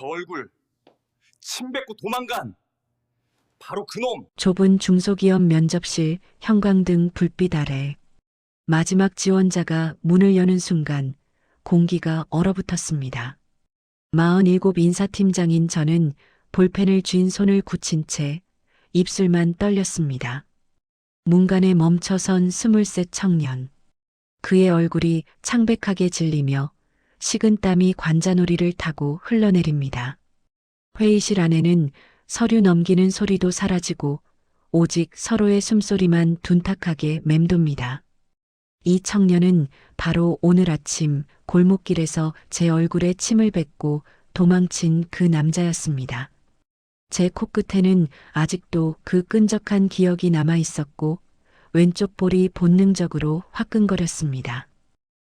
저 얼굴 침 뱉고 도망간 바로 그놈. 좁은 중소기업 면접실 형광등 불빛 아래 마지막 지원자가 문을 여는 순간 공기가 얼어붙었습니다. 47 인사팀장인 저는 볼펜을 쥔 손을 굳힌 채 입술만 떨렸습니다. 문간에 멈춰선 23 청년. 그의 얼굴이 창백하게 질리며 식은땀이 관자놀이를 타고 흘러내립니다. 회의실 안에는 서류 넘기는 소리도 사라지고 오직 서로의 숨소리만 둔탁하게 맴돕니다. 이 청년은 바로 오늘 아침 골목길에서 제 얼굴에 침을 뱉고 도망친 그 남자였습니다. 제 코끝에는 아직도 그 끈적한 기억이 남아 있었고 왼쪽 볼이 본능적으로 화끈거렸습니다.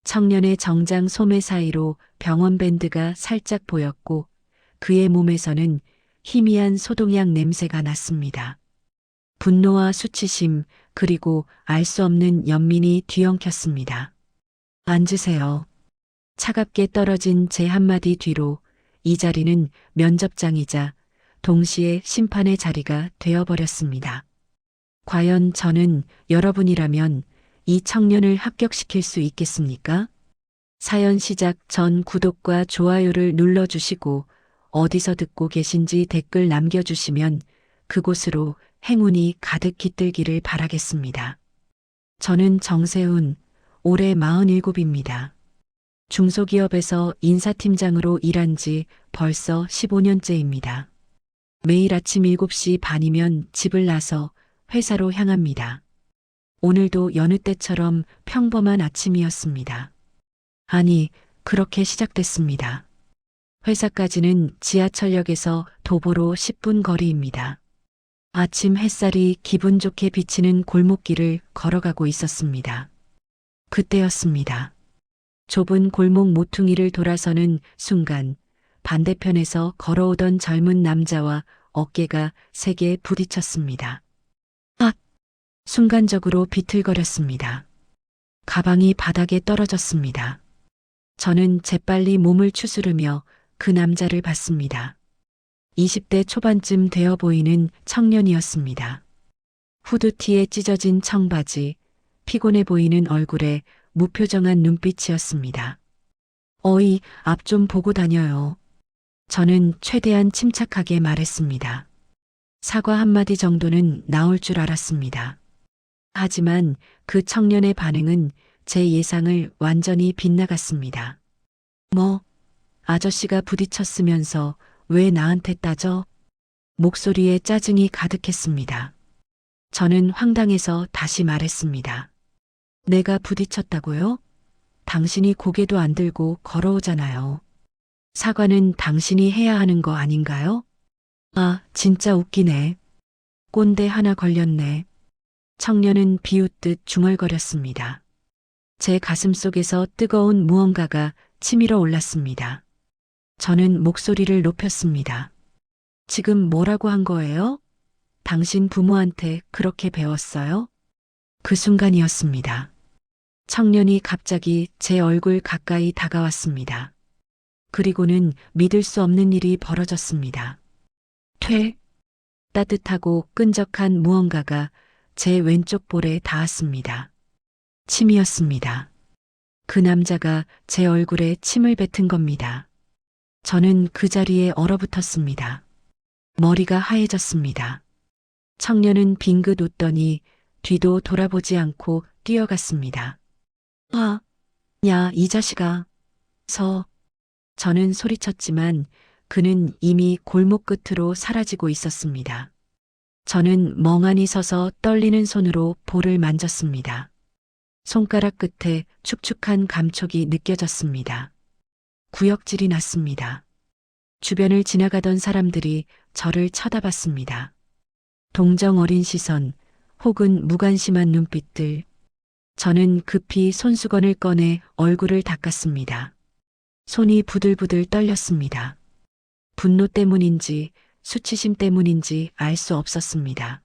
청년의 정장 소매 사이로 병원 밴드가 살짝 보였고 그의 몸에서는 희미한 소독약 냄새가 났습니다. 분노와 수치심 그리고 알 수 없는 연민이 뒤엉켰습니다. 앉으세요. 차갑게 떨어진 제 한마디 뒤로 이 자리는 면접장이자 동시에 심판의 자리가 되어버렸습니다. 과연 저는 여러분이라면 이 청년을 합격시킬 수 있겠습니까? 사연 시작 전 구독과 좋아요를 눌러주시고 어디서 듣고 계신지 댓글 남겨주시면 그곳으로 행운이 가득 깃들기를 바라겠습니다. 저는 정세훈, 올해 47입니다. 중소기업에서 인사팀장으로 일한 지 벌써 15년째입니다. 매일 아침 7시 반이면 집을 나서 회사로 향합니다. 오늘도 여느 때처럼 평범한 아침이었습니다. 아니, 그렇게 시작됐습니다. 회사까지는 지하철역에서 도보로 10분 거리입니다. 아침 햇살이 기분 좋게 비치는 골목길을 걸어가고 있었습니다. 그때였습니다. 좁은 골목 모퉁이를 돌아서는 순간 반대편에서 걸어오던 젊은 남자와 어깨가 세게 부딪혔습니다. 아! 순간적으로 비틀거렸습니다. 가방이 바닥에 떨어졌습니다. 저는 재빨리 몸을 추스르며 그 남자를 봤습니다. 20대 초반쯤 되어 보이는 청년이었습니다. 후드티에 찢어진 청바지, 피곤해 보이는 얼굴에 무표정한 눈빛이었습니다. 어이, 앞 좀 보고 다녀요. 저는 최대한 침착하게 말했습니다. 사과 한마디 정도는 나올 줄 알았습니다. 하지만 그 청년의 반응은 제 예상을 완전히 빗나갔습니다. 뭐, 아저씨가 부딪혔으면서 왜 나한테 따져? 목소리에 짜증이 가득했습니다. 저는 황당해서 다시 말했습니다. 내가 부딪혔다고요? 당신이 고개도 안 들고 걸어오잖아요. 사과는 당신이 해야 하는 거 아닌가요? 아, 진짜 웃기네. 꼰대 하나 걸렸네. 청년은 비웃듯 중얼거렸습니다. 제 가슴 속에서 뜨거운 무언가가 치밀어 올랐습니다. 저는 목소리를 높였습니다. 지금 뭐라고 한 거예요? 당신 부모한테 그렇게 배웠어요? 그 순간이었습니다. 청년이 갑자기 제 얼굴 가까이 다가왔습니다. 그리고는 믿을 수 없는 일이 벌어졌습니다. 따뜻하고 끈적한 무언가가 제 왼쪽 볼에 닿았습니다. 침이었습니다. 그 남자가 제 얼굴에 침을 뱉은 겁니다. 저는 그 자리에 얼어붙었습니다. 머리가 하얘졌습니다. 청년은 빙긋 웃더니 뒤도 돌아보지 않고 뛰어갔습니다. 아, 야, 이 자식아. 저는 소리쳤지만 그는 이미 골목 끝으로 사라지고 있었습니다. 저는 멍하니 서서 떨리는 손으로 볼을 만졌습니다. 손가락 끝에 축축한 감촉이 느껴졌습니다. 구역질이 났습니다. 주변을 지나가던 사람들이 저를 쳐다봤습니다. 동정 어린 시선 혹은 무관심한 눈빛들. 저는 급히 손수건을 꺼내 얼굴을 닦았습니다. 손이 부들부들 떨렸습니다. 분노 때문인지 수치심 때문인지 알 수 없었습니다.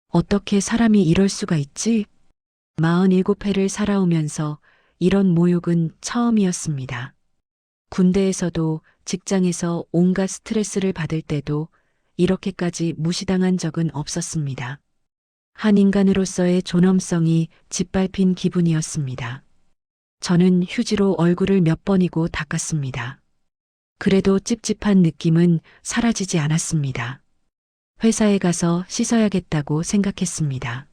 어떻게 사람이 이럴 수가 있지? 47회를 살아오면서 이런 모욕은 처음이었습니다. 군대에서도 직장에서 온갖 스트레스를 받을 때도 이렇게까지 무시당한 적은 없었습니다. 한 인간으로서의 존엄성이 짓밟힌 기분이었습니다. 저는 휴지로 얼굴을 몇 번이고 닦았습니다. 그래도 찝찝한 느낌은 사라지지 않았습니다. 회사에 가서 씻어야겠다고 생각했습니다.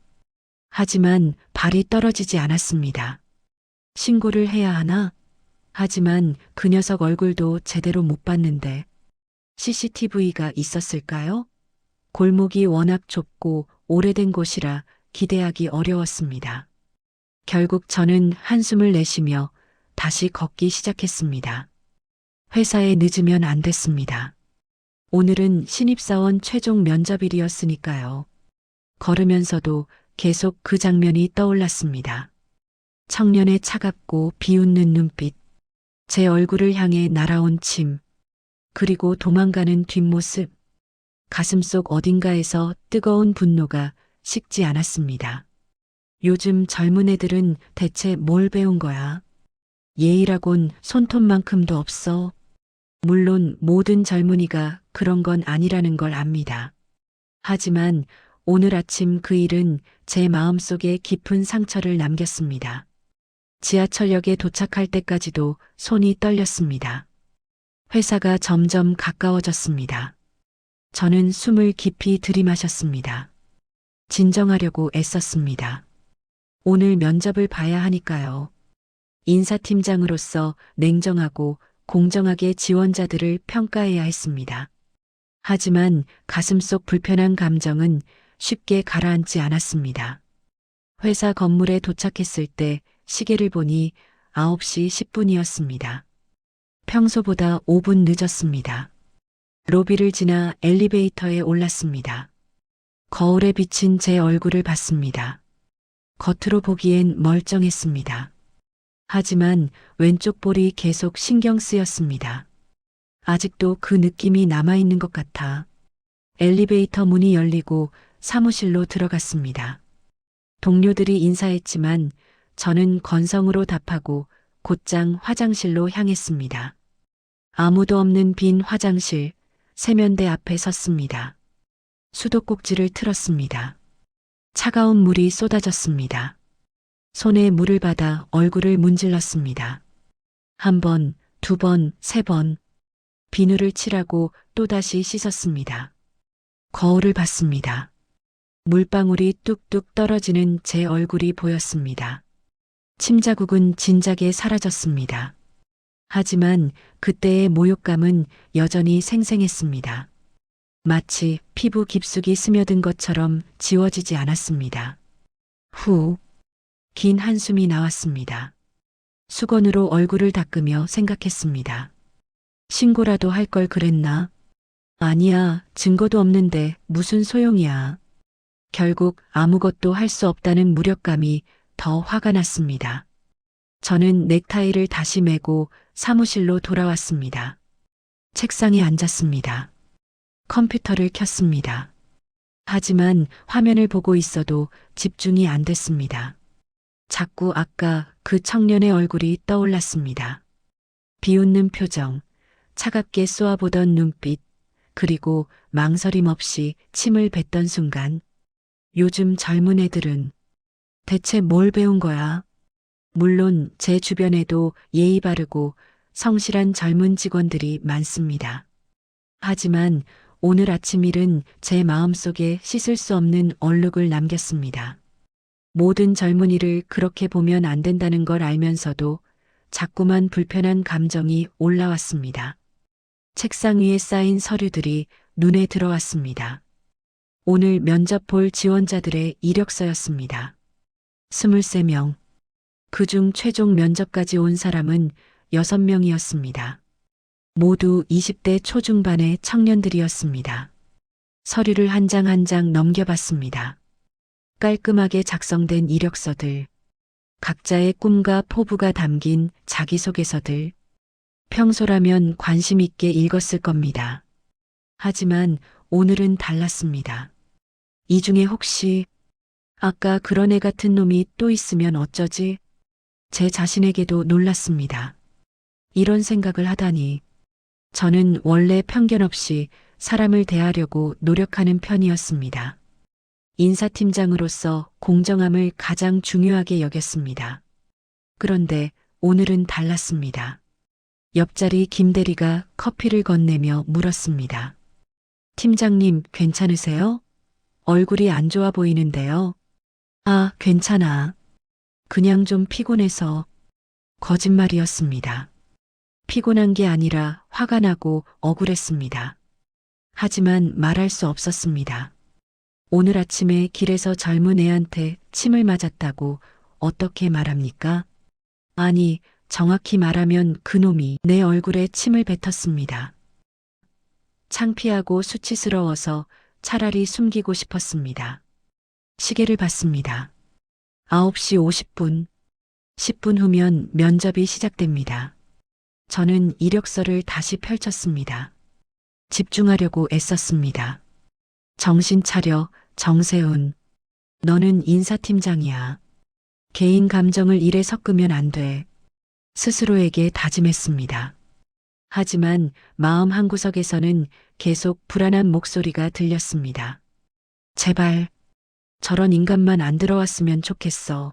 하지만 발이 떨어지지 않았습니다. 신고를 해야 하나? 하지만 그 녀석 얼굴도 제대로 못 봤는데 CCTV가 있었을까요? 골목이 워낙 좁고 오래된 곳이라 기대하기 어려웠습니다. 결국 저는 한숨을 내쉬며 다시 걷기 시작했습니다. 회사에 늦으면 안 됐습니다. 오늘은 신입사원 최종 면접일이었으니까요. 걸으면서도 계속 그 장면이 떠올랐습니다. 청년의 차갑고 비웃는 눈빛, 제 얼굴을 향해 날아온 침, 그리고 도망가는 뒷모습, 가슴속 어딘가에서 뜨거운 분노가 식지 않았습니다. 요즘 젊은 애들은 대체 뭘 배운 거야? 예의라곤 손톱만큼도 없어. 물론 모든 젊은이가 그런 건 아니라는 걸 압니다. 하지만 오늘 아침 그 일은 제 마음속에 깊은 상처를 남겼습니다. 지하철역에 도착할 때까지도 손이 떨렸습니다. 회사가 점점 가까워졌습니다. 저는 숨을 깊이 들이마셨습니다. 진정하려고 애썼습니다. 오늘 면접을 봐야 하니까요. 인사팀장으로서 냉정하고 공정하게 지원자들을 평가해야 했습니다. 하지만 가슴속 불편한 감정은 쉽게 가라앉지 않았습니다. 회사 건물에 도착했을 때 시계를 보니 9시 10분이었습니다. 평소보다 5분 늦었습니다. 로비를 지나 엘리베이터에 올랐습니다. 거울에 비친 제 얼굴을 봤습니다. 겉으로 보기엔 멀쩡했습니다. 하지만 왼쪽 볼이 계속 신경 쓰였습니다. 아직도 그 느낌이 남아있는 것 같아. 엘리베이터 문이 열리고 사무실로 들어갔습니다. 동료들이 인사했지만 저는 건성으로 답하고 곧장 화장실로 향했습니다. 아무도 없는 빈 화장실, 세면대 앞에 섰습니다. 수도꼭지를 틀었습니다. 차가운 물이 쏟아졌습니다. 손에 물을 받아 얼굴을 문질렀습니다. 한 번, 두 번, 세 번. 비누를 칠하고 또다시 씻었습니다. 거울을 봤습니다. 물방울이 뚝뚝 떨어지는 제 얼굴이 보였습니다. 침자국은 진작에 사라졌습니다. 하지만 그때의 모욕감은 여전히 생생했습니다. 마치 피부 깊숙이 스며든 것처럼 지워지지 않았습니다. 후, 긴 한숨이 나왔습니다. 수건으로 얼굴을 닦으며 생각했습니다. 신고라도 할 걸 그랬나? 아니야, 증거도 없는데 무슨 소용이야. 결국 아무것도 할 수 없다는 무력감이 더 화가 났습니다. 저는 넥타이를 다시 매고 사무실로 돌아왔습니다. 책상에 앉았습니다. 컴퓨터를 켰습니다. 하지만 화면을 보고 있어도 집중이 안 됐습니다. 자꾸 아까 그 청년의 얼굴이 떠올랐습니다. 비웃는 표정, 차갑게 쏘아보던 눈빛, 그리고 망설임 없이 침을 뱉던 순간, 요즘 젊은 애들은 대체 뭘 배운 거야? 물론 제 주변에도 예의 바르고 성실한 젊은 직원들이 많습니다. 하지만 오늘 아침 일은 제 마음속에 씻을 수 없는 얼룩을 남겼습니다. 모든 젊은이를 그렇게 보면 안 된다는 걸 알면서도 자꾸만 불편한 감정이 올라왔습니다. 책상 위에 쌓인 서류들이 눈에 들어왔습니다. 오늘 면접 볼 지원자들의 이력서였습니다. 23명. 그중 최종 면접까지 온 사람은 6명이었습니다. 모두 20대 초중반의 청년들이었습니다. 서류를 한 장 한 장 넘겨봤습니다. 깔끔하게 작성된 이력서들, 각자의 꿈과 포부가 담긴 자기소개서들, 평소라면 관심 있게 읽었을 겁니다. 하지만 오늘은 달랐습니다. 이 중에 혹시 아까 그런 애 같은 놈이 또 있으면 어쩌지? 제 자신에게도 놀랐습니다. 이런 생각을 하다니. 저는 원래 편견 없이 사람을 대하려고 노력하는 편이었습니다. 인사팀장으로서 공정함을 가장 중요하게 여겼습니다. 그런데 오늘은 달랐습니다. 옆자리 김 대리가 커피를 건네며 물었습니다. 팀장님, 괜찮으세요? 얼굴이 안 좋아 보이는데요. 아, 괜찮아. 그냥 좀 피곤해서. 거짓말이었습니다. 피곤한 게 아니라 화가 나고 억울했습니다. 하지만 말할 수 없었습니다. 오늘 아침에 길에서 젊은 애한테 침을 맞았다고 어떻게 말합니까? 아니, 정확히 말하면 그놈이 내 얼굴에 침을 뱉었습니다. 창피하고 수치스러워서 차라리 숨기고 싶었습니다. 시계를 봤습니다. 9시 50분. 10분 후면 면접이 시작됩니다. 저는 이력서를 다시 펼쳤습니다. 집중하려고 애썼습니다. 정신 차려, 정세훈. 너는 인사팀장이야. 개인 감정을 일에 섞으면 안 돼. 스스로에게 다짐했습니다. 하지만 마음 한구석에서는 계속 불안한 목소리가 들렸습니다. 제발, 저런 인간만 안 들어왔으면 좋겠어.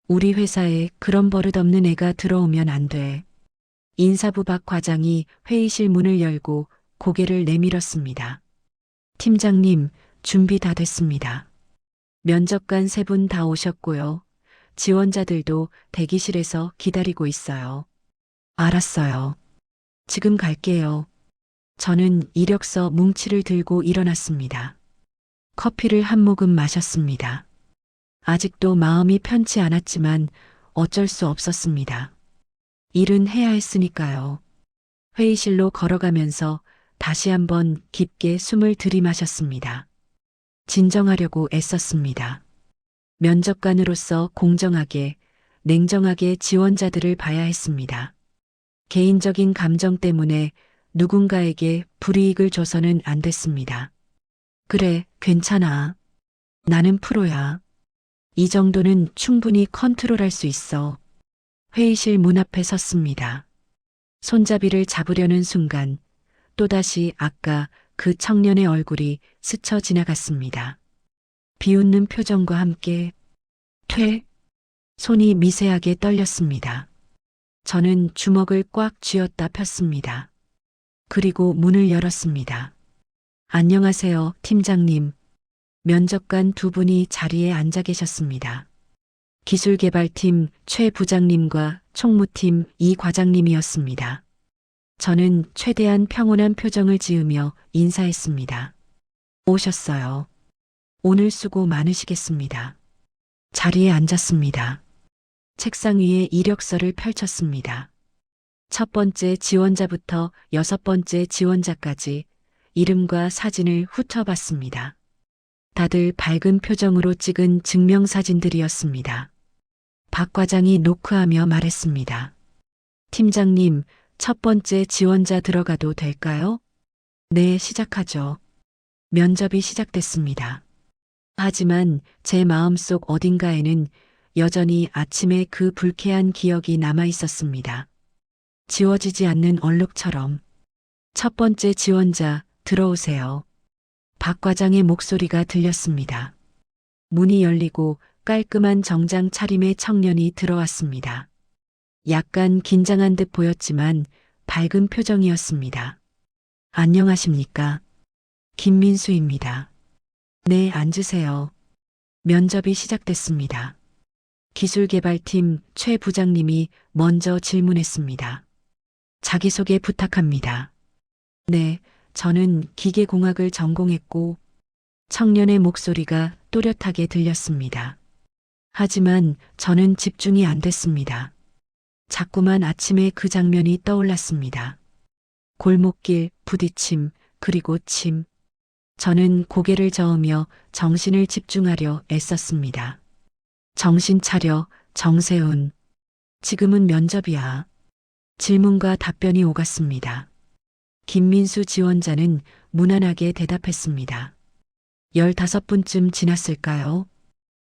우리 회사에 그런 버릇없는 애가 들어오면 안 돼. 인사부 박 과장이 회의실 문을 열고 고개를 내밀었습니다. 팀장님, 준비 다 됐습니다. 면접관 3분 다 오셨고요. 지원자들도 대기실에서 기다리고 있어요. 알았어요. 지금 갈게요. 저는 이력서 뭉치를 들고 일어났습니다. 커피를 한 모금 마셨습니다. 아직도 마음이 편치 않았지만 어쩔 수 없었습니다. 일은 해야 했으니까요. 회의실로 걸어가면서 다시 한번 깊게 숨을 들이마셨습니다. 진정하려고 애썼습니다. 면접관으로서 공정하게, 냉정하게 지원자들을 봐야 했습니다. 개인적인 감정 때문에 누군가에게 불이익을 줘서는 안 됐습니다. 그래, 괜찮아. 나는 프로야. 이 정도는 충분히 컨트롤할 수 있어. 회의실 문 앞에 섰습니다. 손잡이를 잡으려는 순간 또다시 아까 그 청년의 얼굴이 스쳐 지나갔습니다. 비웃는 표정과 함께 퇴! 손이 미세하게 떨렸습니다. 저는 주먹을 꽉 쥐었다 폈습니다. 그리고 문을 열었습니다. 안녕하세요, 팀장님. 면접관 2분이 자리에 앉아 계셨습니다. 기술개발팀 최 부장님과 총무팀 이 과장님이었습니다. 저는 최대한 평온한 표정을 지으며 인사했습니다. 오셨어요. 오늘 수고 많으시겠습니다. 자리에 앉았습니다. 책상 위에 이력서를 펼쳤습니다. 첫 번째 지원자부터 6번째 지원자까지 이름과 사진을 훑어봤습니다. 다들 밝은 표정으로 찍은 증명사진들이었습니다. 박 과장이 노크하며 말했습니다. 팀장님, 첫 번째 지원자 들어가도 될까요? 네, 시작하죠. 면접이 시작됐습니다. 하지만 제 마음속 어딘가에는 여전히 아침의 그 불쾌한 기억이 남아 있었습니다. 지워지지 않는 얼룩처럼. 첫 번째 지원자, 들어오세요. 박 과장의 목소리가 들렸습니다. 문이 열리고 깔끔한 정장 차림의 청년이 들어왔습니다. 약간 긴장한 듯 보였지만 밝은 표정이었습니다. 안녕하십니까? 김민수입니다. 네, 앉으세요. 면접이 시작됐습니다. 기술개발팀 최 부장님이 먼저 질문했습니다. 자기소개 부탁합니다. 네, 저는 기계공학을 전공했고, 청년의 목소리가 또렷하게 들렸습니다. 하지만 저는 집중이 안 됐습니다. 자꾸만 아침의 그 장면이 떠올랐습니다. 골목길, 부딪힘, 그리고 침. 저는 고개를 저으며 정신을 집중하려 애썼습니다. 정신 차려, 정세훈. 지금은 면접이야. 질문과 답변이 오갔습니다. 김민수 지원자는 무난하게 대답했습니다. 15분쯤 지났을까요?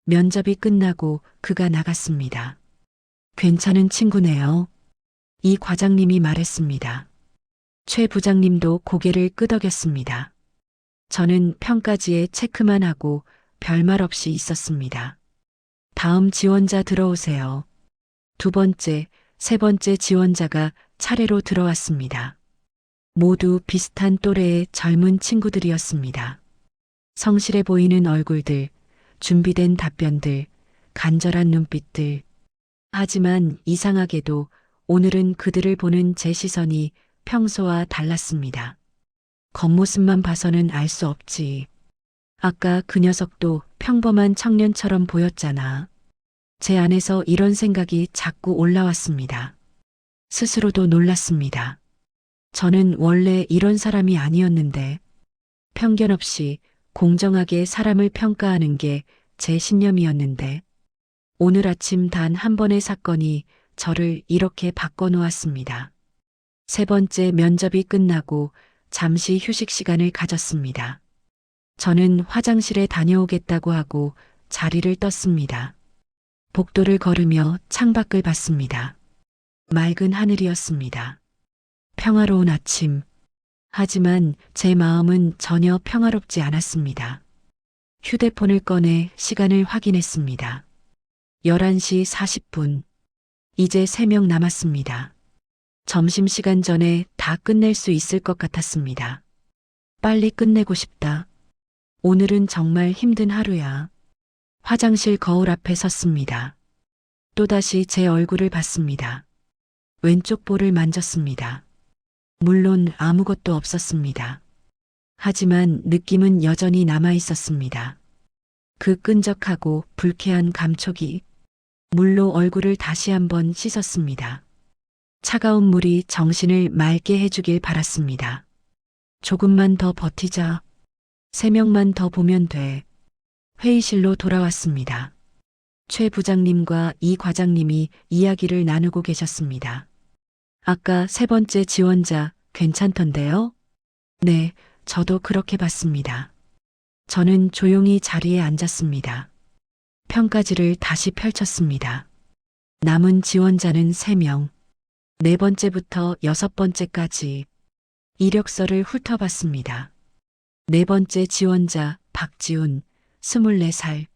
면접이 끝나고 그가 나갔습니다. 괜찮은 친구네요. 이 과장님이 말했습니다. 최 부장님도 고개를 끄덕였습니다. 저는 평가지에 체크만 하고 별말 없이 있었습니다. 다음 지원자 들어오세요. 두 번째, 세 번째 지원자가 차례로 들어왔습니다. 모두 비슷한 또래의 젊은 친구들이었습니다. 성실해 보이는 얼굴들, 준비된 답변들, 간절한 눈빛들. 하지만 이상하게도 오늘은 그들을 보는 제 시선이 평소와 달랐습니다. 겉모습만 봐서는 알 수 없지. 아까 그 녀석도 평범한 청년처럼 보였잖아. 제 안에서 이런 생각이 자꾸 올라왔습니다. 스스로도 놀랐습니다. 저는 원래 이런 사람이 아니었는데 편견 없이 공정하게 사람을 평가하는 게 제 신념이었는데 오늘 아침 단 한 번의 사건이 저를 이렇게 바꿔놓았습니다. 세 번째 면접이 끝나고 잠시 휴식 시간을 가졌습니다. 저는 화장실에 다녀오겠다고 하고 자리를 떴습니다. 복도를 걸으며 창밖을 봤습니다. 맑은 하늘이었습니다. 평화로운 아침. 하지만 제 마음은 전혀 평화롭지 않았습니다. 휴대폰을 꺼내 시간을 확인했습니다. 11시 40분. 이제 3명 남았습니다. 점심시간 전에 다 끝낼 수 있을 것 같았습니다. 빨리 끝내고 싶다. 오늘은 정말 힘든 하루야. 화장실 거울 앞에 섰습니다. 또다시 제 얼굴을 봤습니다. 왼쪽 볼을 만졌습니다. 물론 아무것도 없었습니다. 하지만 느낌은 여전히 남아 있었습니다. 그 끈적하고 불쾌한 감촉이. 물로 얼굴을 다시 한번 씻었습니다. 차가운 물이 정신을 맑게 해주길 바랐습니다. 조금만 더 버티자. 3명만 더 보면 돼. 회의실로 돌아왔습니다. 최 부장님과 이 과장님이 이야기를 나누고 계셨습니다. 아까 세 번째 지원자 괜찮던데요? 네, 저도 그렇게 봤습니다. 저는 조용히 자리에 앉았습니다. 평가지를 다시 펼쳤습니다. 남은 지원자는 3명. 네 번째부터 6번째까지 이력서를 훑어봤습니다. 네 번째 지원자 박지훈, 24살.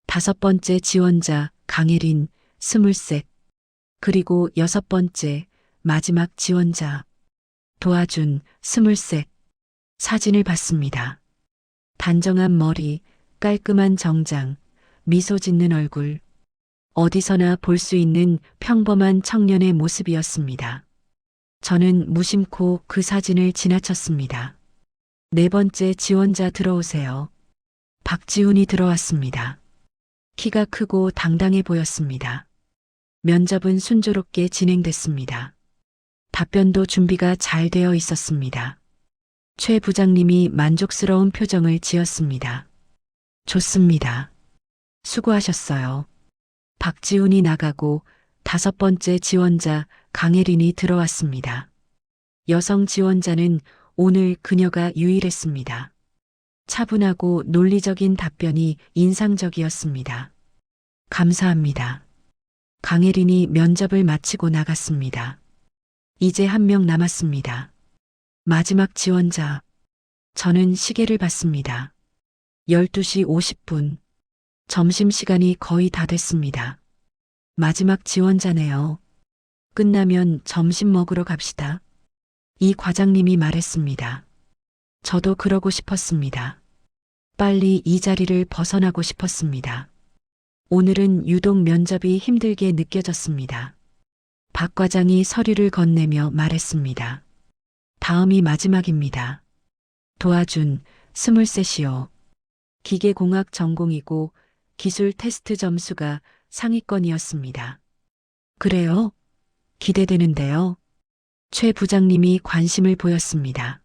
다섯 번째 지원자 강혜린, 23. 그리고 6번째, 마지막 지원자 도아준, 23. 사진을 봤습니다. 단정한 머리, 깔끔한 정장, 미소 짓는 얼굴. 어디서나 볼 수 있는 평범한 청년의 모습이었습니다. 저는 무심코 그 사진을 지나쳤습니다. 네 번째 지원자 들어오세요. 박지훈이 들어왔습니다. 키가 크고 당당해 보였습니다. 면접은 순조롭게 진행됐습니다. 답변도 준비가 잘 되어 있었습니다. 최 부장님이 만족스러운 표정을 지었습니다. 좋습니다. 수고하셨어요. 박지훈이 나가고 다섯 번째 지원자 강혜린이 들어왔습니다. 여성 지원자는 오늘 그녀가 유일했습니다. 차분하고 논리적인 답변이 인상적이었습니다. 감사합니다. 강혜린이 면접을 마치고 나갔습니다. 이제 1명 남았습니다. 마지막 지원자. 저는 시계를 봤습니다. 12시 50분. 점심시간이 거의 다 됐습니다. 마지막 지원자네요. 끝나면 점심 먹으러 갑시다. 이 과장님이 말했습니다. 저도 그러고 싶었습니다. 빨리 이 자리를 벗어나고 싶었습니다. 오늘은 유독 면접이 힘들게 느껴졌습니다. 박 과장이 서류를 건네며 말했습니다. 다음이 마지막입니다. 도아준, 23이요. 기계공학 전공이고 기술 테스트 점수가 상위권이었습니다. 그래요? 기대되는데요. 최 부장님이 관심을 보였습니다.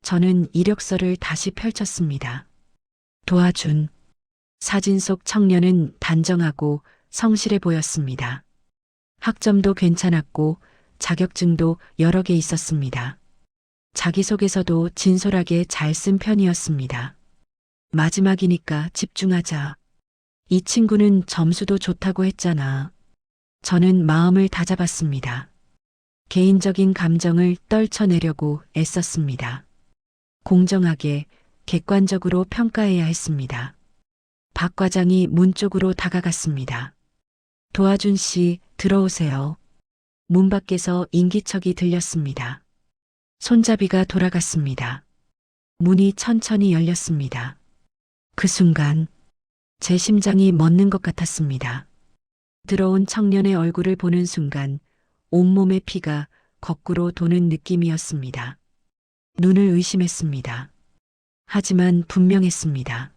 저는 이력서를 다시 펼쳤습니다. 도아준. 사진 속 청년은 단정하고 성실해 보였습니다. 학점도 괜찮았고 자격증도 여러 개 있었습니다. 자기소개서도 진솔하게 잘 쓴 편이었습니다. 마지막이니까 집중하자. 이 친구는 점수도 좋다고 했잖아. 저는 마음을 다잡았습니다. 개인적인 감정을 떨쳐내려고 애썼습니다. 공정하게, 객관적으로 평가해야 했습니다. 박 과장이 문 쪽으로 다가갔습니다. 도와준 씨, 들어오세요. 문 밖에서 인기척이 들렸습니다. 손잡이가 돌아갔습니다. 문이 천천히 열렸습니다. 그 순간 제 심장이 멎는 것 같았습니다. 들어온 청년의 얼굴을 보는 순간 온몸의 피가 거꾸로 도는 느낌이었습니다. 눈을 의심했습니다. 하지만 분명했습니다.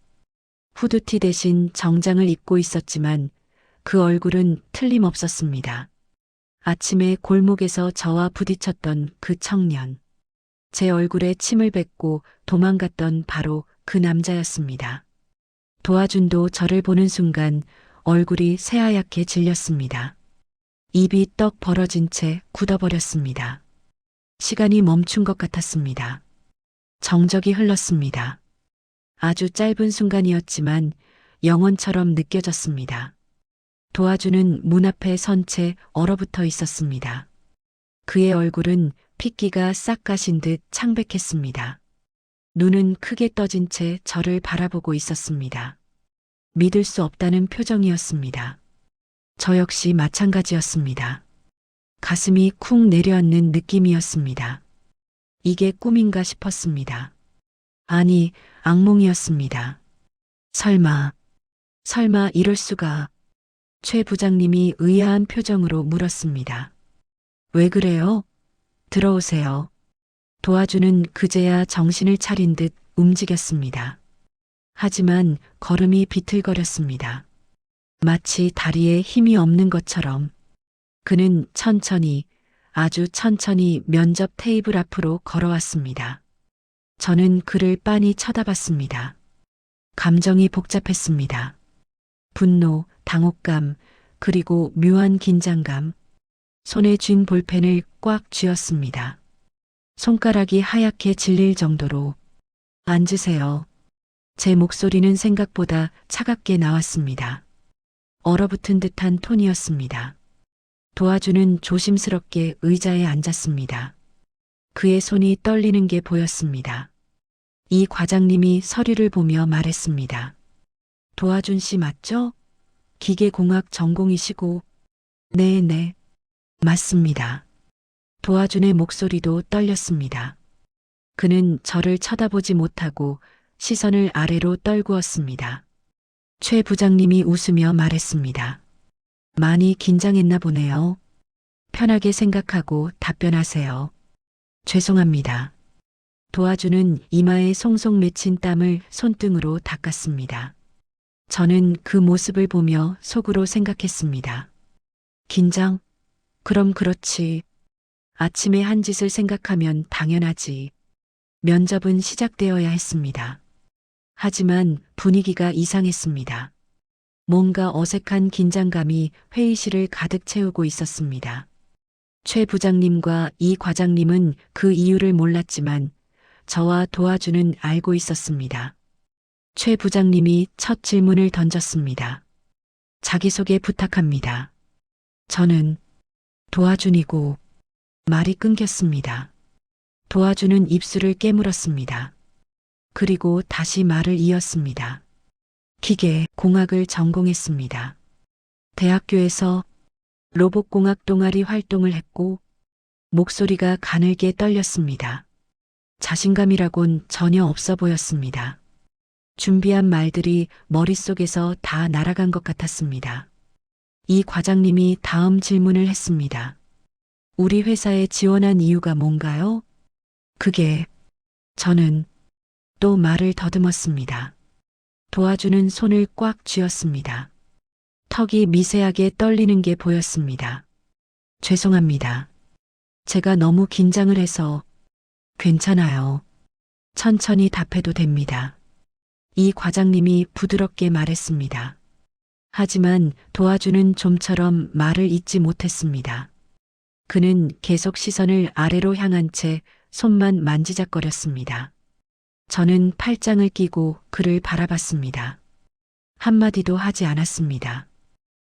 후드티 대신 정장을 입고 있었지만 그 얼굴은 틀림없었습니다. 아침에 골목에서 저와 부딪혔던 그 청년. 제 얼굴에 침을 뱉고 도망갔던 바로 그 남자였습니다. 도와준도 저를 보는 순간 얼굴이 새하얗게 질렸습니다. 입이 떡 벌어진 채 굳어버렸습니다. 시간이 멈춘 것 같았습니다. 정적이 흘렀습니다. 아주 짧은 순간이었지만 영원처럼 느껴졌습니다. 도와주는 문 앞에 선 채 얼어붙어 있었습니다. 그의 얼굴은 핏기가 싹 가신 듯 창백했습니다. 눈은 크게 떠진 채 저를 바라보고 있었습니다. 믿을 수 없다는 표정이었습니다. 저 역시 마찬가지였습니다. 가슴이 쿵 내려앉는 느낌이었습니다. 이게 꿈인가 싶었습니다. 아니, 악몽이었습니다. 설마 이럴 수가. 최 부장님이 의아한 표정으로 물었습니다. 왜 그래요? 들어오세요. 도와주는 그제야 정신을 차린 듯 움직였습니다. 하지만 걸음이 비틀거렸습니다. 마치 다리에 힘이 없는 것처럼. 그는 천천히, 아주 천천히 면접 테이블 앞으로 걸어왔습니다. 저는 그를 빤히 쳐다봤습니다. 감정이 복잡했습니다. 분노, 당혹감, 그리고 묘한 긴장감. 손에 쥔 볼펜을 꽉 쥐었습니다. 손가락이 하얗게 질릴 정도로. 앉으세요. 제 목소리는 생각보다 차갑게 나왔습니다. 얼어붙은 듯한 톤이었습니다. 도와주는 조심스럽게 의자에 앉았습니다. 그의 손이 떨리는 게 보였습니다. 이 과장님이 서류를 보며 말했습니다. 도와준 씨 맞죠? 기계공학 전공이시고. 네, 맞습니다. 도와준의 목소리도 떨렸습니다. 그는 저를 쳐다보지 못하고 시선을 아래로 떨구었습니다. 최 부장님이 웃으며 말했습니다. 많이 긴장했나 보네요. 편하게 생각하고 답변하세요. 죄송합니다. 도와주는 이마에 송송 맺힌 땀을 손등으로 닦았습니다. 저는 그 모습을 보며 속으로 생각했습니다. 긴장? 그럼 그렇지. 아침에 한 짓을 생각하면 당연하지. 면접은 시작되어야 했습니다. 하지만 분위기가 이상했습니다. 뭔가 어색한 긴장감이 회의실을 가득 채우고 있었습니다. 최 부장님과 이 과장님은 그 이유를 몰랐지만 저와 도와주는 알고 있었습니다. 최 부장님이 첫 질문을 던졌습니다. 자기소개 부탁합니다. 저는 도와준이고. 말이 끊겼습니다. 도와주는 입술을 깨물었습니다. 그리고 다시 말을 이었습니다. 기계, 공학을 전공했습니다. 대학교에서 로봇공학 동아리 활동을 했고. 목소리가 가늘게 떨렸습니다. 자신감이라곤 전혀 없어 보였습니다. 준비한 말들이 머릿속에서 다 날아간 것 같았습니다. 이 과장님이 다음 질문을 했습니다. 우리 회사에 지원한 이유가 뭔가요? 저는 또 말을 더듬었습니다. 도와주는 손을 꽉 쥐었습니다. 턱이 미세하게 떨리는 게 보였습니다. 죄송합니다. 제가 너무 긴장을 해서. 괜찮아요. 천천히 답해도 됩니다. 이 과장님이 부드럽게 말했습니다. 하지만 도와주는 좀처럼 말을 잇지 못했습니다. 그는 계속 시선을 아래로 향한 채 손만 만지작거렸습니다. 저는 팔짱을 끼고 그를 바라봤습니다. 한마디도 하지 않았습니다.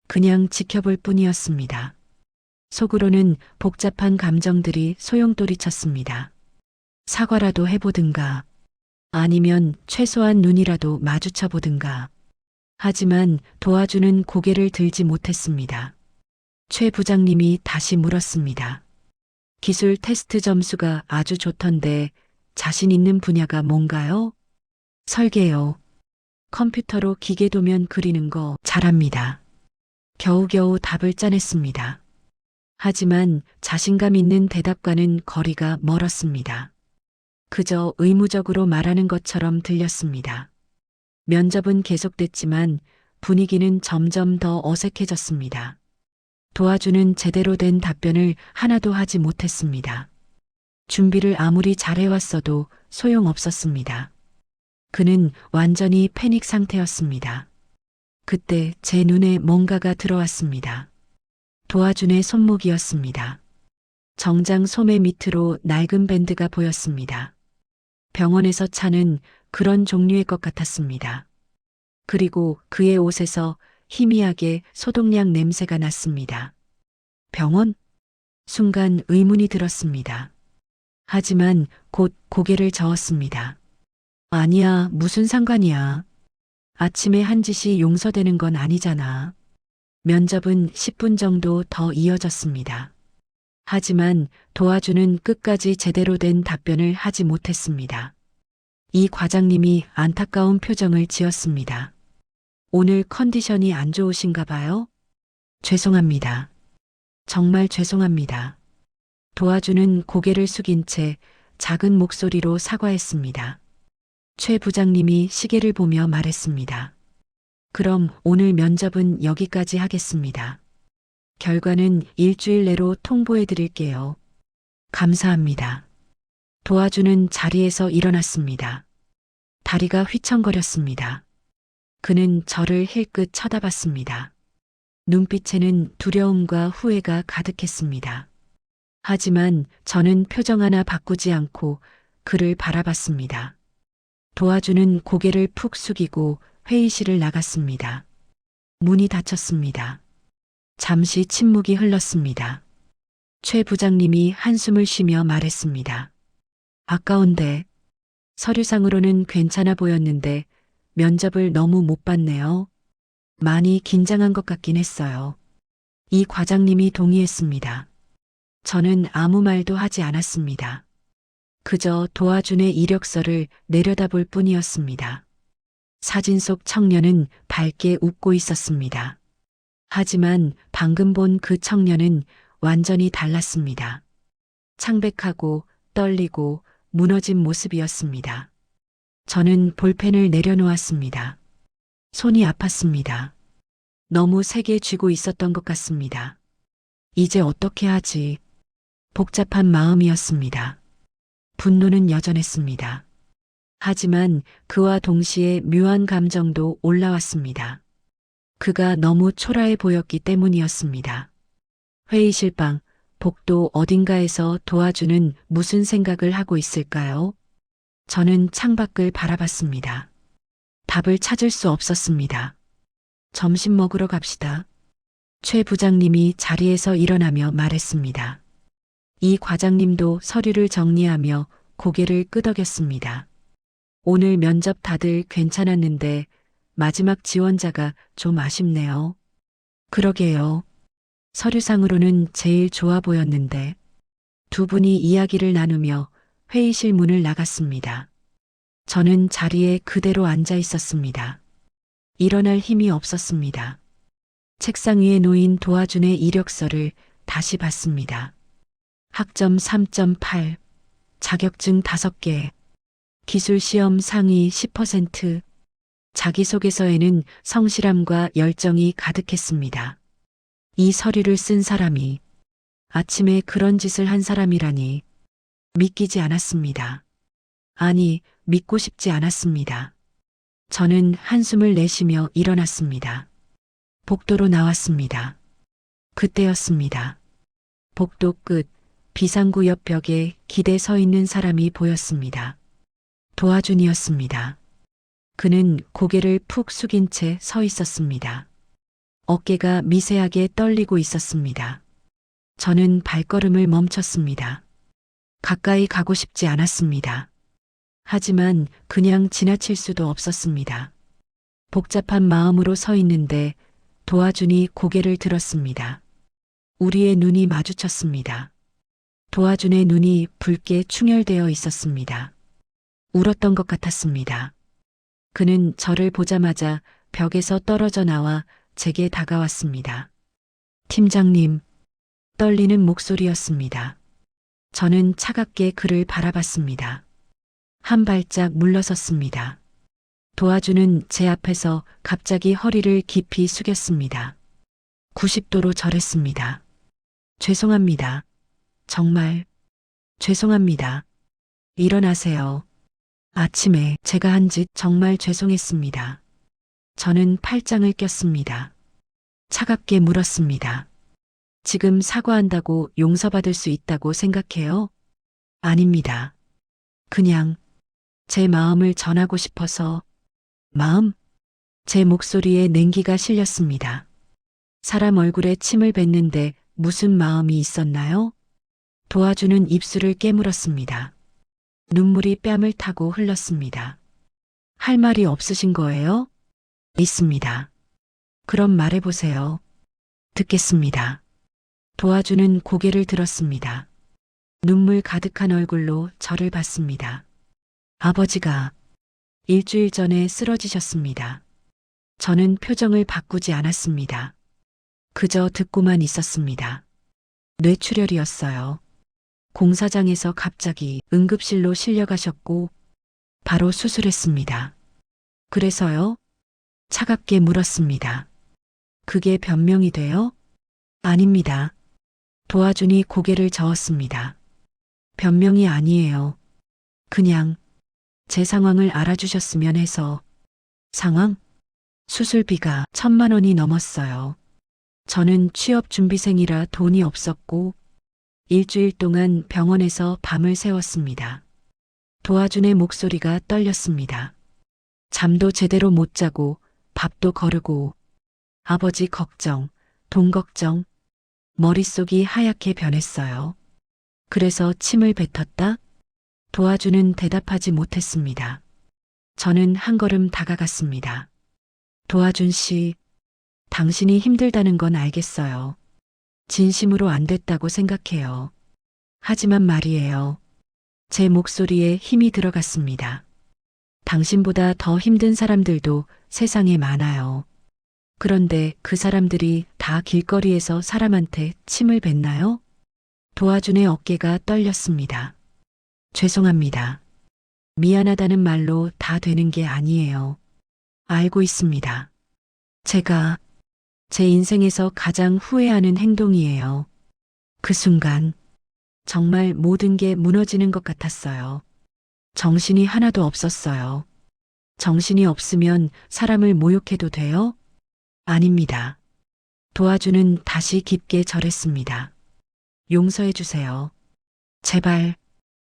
그냥 지켜볼 뿐이었습니다. 속으로는 복잡한 감정들이 소용돌이쳤습니다. 사과라도 해보든가, 아니면 최소한 눈이라도 마주쳐 보든가. 하지만 도와주는 고개를 들지 못했습니다. 최 부장님이 다시 물었습니다. 기술 테스트 점수가 아주 좋던데 자신 있는 분야가 뭔가요? 설계요. 컴퓨터로 기계 도면 그리는 거 잘합니다. 겨우겨우 답을 짜냈습니다. 하지만 자신감 있는 대답과는 거리가 멀었습니다. 그저 의무적으로 말하는 것처럼 들렸습니다. 면접은 계속됐지만 분위기는 점점 더 어색해졌습니다. 도와주는 제대로 된 답변을 하나도 하지 못했습니다. 준비를 아무리 잘해왔어도 소용없었습니다. 그는 완전히 패닉 상태였습니다. 그때 제 눈에 뭔가가 들어왔습니다. 도와준의 손목이었습니다. 정장 소매 밑으로 낡은 밴드가 보였습니다. 병원에서 차는 그런 종류의 것 같았습니다. 그리고 그의 옷에서 희미하게 소독약 냄새가 났습니다. 병원? 순간 의문이 들었습니다. 하지만 곧 고개를 저었습니다. 아니야, 무슨 상관이야. 아침에 한 짓이 용서되는 건 아니잖아. 면접은 10분 정도 더 이어졌습니다. 하지만 도와주는 끝까지 제대로 된 답변을 하지 못했습니다. 이 과장님이 안타까운 표정을 지었습니다. 오늘 컨디션이 안 좋으신가 봐요? 죄송합니다. 정말 죄송합니다. 도와주는 고개를 숙인 채 작은 목소리로 사과했습니다. 최 부장님이 시계를 보며 말했습니다. 그럼 오늘 면접은 여기까지 하겠습니다. 결과는 일주일 내로 통보해 드릴게요. 감사합니다. 도와주는 자리에서 일어났습니다. 다리가 휘청거렸습니다. 그는 저를 힐끗 쳐다봤습니다. 눈빛에는 두려움과 후회가 가득했습니다. 하지만 저는 표정 하나 바꾸지 않고 그를 바라봤습니다. 도와주는 고개를 푹 숙이고 회의실을 나갔습니다. 문이 닫혔습니다. 잠시 침묵이 흘렀습니다. 최 부장님이 한숨을 쉬며 말했습니다. 아까운데 서류상으로는 괜찮아 보였는데 면접을 너무 못 봤네요. 많이 긴장한 것 같긴 했어요. 이 과장님이 동의했습니다. 저는 아무 말도 하지 않았습니다. 그저 도와준의 이력서를 내려다볼 뿐이었습니다. 사진 속 청년은 밝게 웃고 있었습니다. 하지만 방금 본 그 청년은 완전히 달랐습니다. 창백하고 떨리고 무너진 모습이었습니다. 저는 볼펜을 내려놓았습니다. 손이 아팠습니다. 너무 세게 쥐고 있었던 것 같습니다. 이제 어떻게 하지? 복잡한 마음이었습니다. 분노는 여전했습니다. 하지만 그와 동시에 묘한 감정도 올라왔습니다. 그가 너무 초라해 보였기 때문이었습니다. 회의실 방, 복도 어딘가에서 도와주는 무슨 생각을 하고 있을까요? 저는 창밖을 바라봤습니다. 답을 찾을 수 없었습니다. 점심 먹으러 갑시다. 최 부장님이 자리에서 일어나며 말했습니다. 이 과장님도 서류를 정리하며 고개를 끄덕였습니다. 오늘 면접 다들 괜찮았는데 마지막 지원자가 좀 아쉽네요. 그러게요. 서류상으로는 제일 좋아 보였는데. 두 분이 이야기를 나누며 회의실 문을 나갔습니다. 저는 자리에 그대로 앉아 있었습니다. 일어날 힘이 없었습니다. 책상 위에 놓인 도와준의 이력서를 다시 봤습니다. 학점 3.8, 자격증 5개, 기술시험 상위 10%, 자기소개서에는 성실함과 열정이 가득했습니다. 이 서류를 쓴 사람이 아침에 그런 짓을 한 사람이라니 믿기지 않았습니다. 아니, 믿고 싶지 않았습니다. 저는 한숨을 내쉬며 일어났습니다. 복도로 나왔습니다. 그때였습니다. 복도 끝 비상구 옆 벽에 기대 서 있는 사람이 보였습니다. 도와준이었습니다. 그는 고개를 푹 숙인 채 서 있었습니다. 어깨가 미세하게 떨리고 있었습니다. 저는 발걸음을 멈췄습니다. 가까이 가고 싶지 않았습니다. 하지만 그냥 지나칠 수도 없었습니다. 복잡한 마음으로 서 있는데 도와준이 고개를 들었습니다. 우리의 눈이 마주쳤습니다. 도와준의 눈이 붉게 충혈되어 있었습니다. 울었던 것 같았습니다. 그는 저를 보자마자 벽에서 떨어져 나와 제게 다가왔습니다. 팀장님, 떨리는 목소리였습니다. 저는 차갑게 그를 바라봤습니다. 한 발짝 물러섰습니다. 도와주는 제 앞에서 갑자기 허리를 깊이 숙였습니다. 90도로 절했습니다. 죄송합니다. 정말 죄송합니다. 일어나세요. 아침에 제가 한 짓 정말 죄송했습니다. 저는 팔짱을 꼈습니다. 차갑게 물었습니다. 지금 사과한다고 용서받을 수 있다고 생각해요? 아닙니다. 그냥 제 마음을 전하고 싶어서. 마음? 제 목소리에 냉기가 실렸습니다. 사람 얼굴에 침을 뱉는데 무슨 마음이 있었나요? 도와주는 입술을 깨물었습니다. 눈물이 뺨을 타고 흘렀습니다. 할 말이 없으신 거예요? 있습니다. 그럼 말해보세요. 듣겠습니다. 도와주는 고개를 들었습니다. 눈물 가득한 얼굴로 저를 봤습니다. 아버지가 일주일 전에 쓰러지셨습니다. 저는 표정을 바꾸지 않았습니다. 그저 듣고만 있었습니다. 뇌출혈이었어요. 공사장에서 갑자기 응급실로 실려가셨고 바로 수술했습니다. 그래서요? 차갑게 물었습니다. 그게 변명이 돼요? 아닙니다. 도와준이 고개를 저었습니다. 변명이 아니에요. 그냥 제 상황을 알아주셨으면 해서. 상황? 수술비가 1,000만 원이 넘었어요. 저는 취업 준비생이라 돈이 없었고 일주일 동안 병원에서 밤을 새웠습니다. 도와준의 목소리가 떨렸습니다. 잠도 제대로 못 자고 밥도 거르고 아버지 걱정, 돈 걱정, 머릿속이 하얗게 변했어요. 그래서 침을 뱉었다? 도와주는 대답하지 못했습니다. 저는 한 걸음 다가갔습니다. 도와준 씨, 당신이 힘들다는 건 알겠어요. 진심으로 안 됐다고 생각해요. 하지만 말이에요. 제 목소리에 힘이 들어갔습니다. 당신보다 더 힘든 사람들도 세상에 많아요. 그런데 그 사람들이 다 길거리에서 사람한테 침을 뱉나요? 도와준의 어깨가 떨렸습니다. 죄송합니다. 미안하다는 말로 다 되는 게 아니에요. 알고 있습니다. 제가 제 인생에서 가장 후회하는 행동이에요. 그 순간 정말 모든 게 무너지는 것 같았어요. 정신이 하나도 없었어요. 정신이 없으면 사람을 모욕해도 돼요? 아닙니다. 도와주는 다시 깊게 절했습니다. 용서해 주세요. 제발.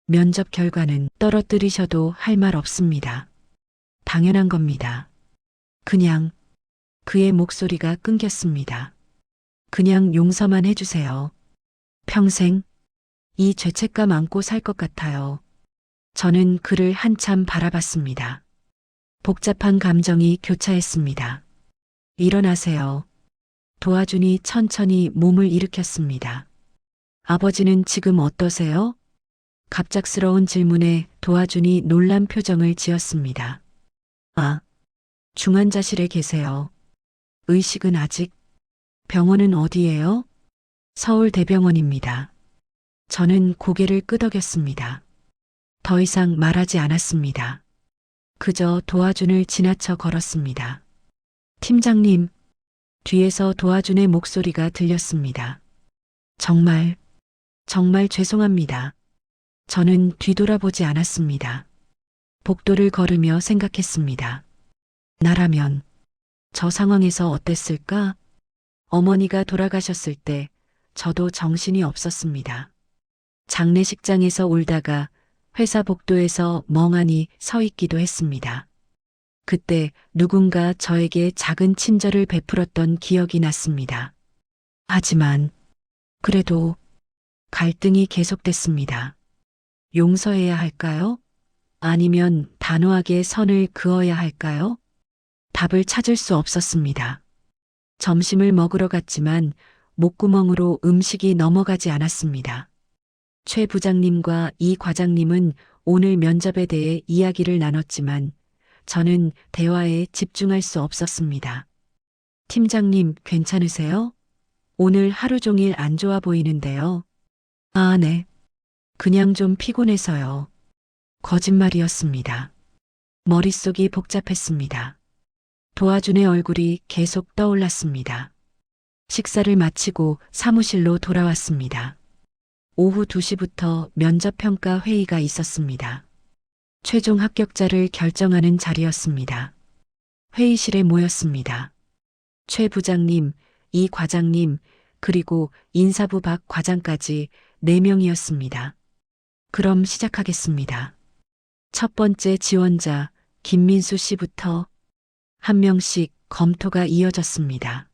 면접 결과는 떨어뜨리셔도 할 말 없습니다. 당연한 겁니다. 그냥 그의 목소리가 끊겼습니다. 그냥 용서만 해주세요. 평생 이 죄책감 안고 살 것 같아요. 저는 그를 한참 바라봤습니다. 복잡한 감정이 교차했습니다. 일어나세요. 도와준이 천천히 몸을 일으켰습니다. 아버지는 지금 어떠세요? 갑작스러운 질문에 도와준이 놀란 표정을 지었습니다. 아, 중환자실에 계세요. 의식은 아직? 병원은 어디예요? 서울대병원입니다. 저는 고개를 끄덕였습니다. 더 이상 말하지 않았습니다. 그저 도와준을 지나쳐 걸었습니다. 팀장님, 뒤에서 도와준의 목소리가 들렸습니다. 정말 죄송합니다. 저는 뒤돌아보지 않았습니다. 복도를 걸으며 생각했습니다. 나라면 저 상황에서 어땠을까? 어머니가 돌아가셨을 때 저도 정신이 없었습니다. 장례식장에서 울다가 회사 복도에서 멍하니 서 있기도 했습니다. 그때 누군가 저에게 작은 친절을 베풀었던 기억이 났습니다. 하지만 그래도 갈등이 계속됐습니다. 용서해야 할까요? 아니면 단호하게 선을 그어야 할까요? 답을 찾을 수 없었습니다. 점심을 먹으러 갔지만 목구멍으로 음식이 넘어가지 않았습니다. 최 부장님과 이 과장님은 오늘 면접에 대해 이야기를 나눴지만 저는 대화에 집중할 수 없었습니다. 팀장님, 괜찮으세요? 오늘 하루 종일 안 좋아 보이는데요. 아, 네. 그냥 좀 피곤해서요. 거짓말이었습니다. 머릿속이 복잡했습니다. 도화준의 얼굴이 계속 떠올랐습니다. 식사를 마치고 사무실로 돌아왔습니다. 오후 2시부터 면접평가 회의가 있었습니다. 최종 합격자를 결정하는 자리였습니다. 회의실에 모였습니다. 최 부장님, 이 과장님, 그리고 인사부 박 과장까지 4명이었습니다. 그럼 시작하겠습니다. 첫 번째 지원자 김민수 씨부터 한 명씩 검토가 이어졌습니다.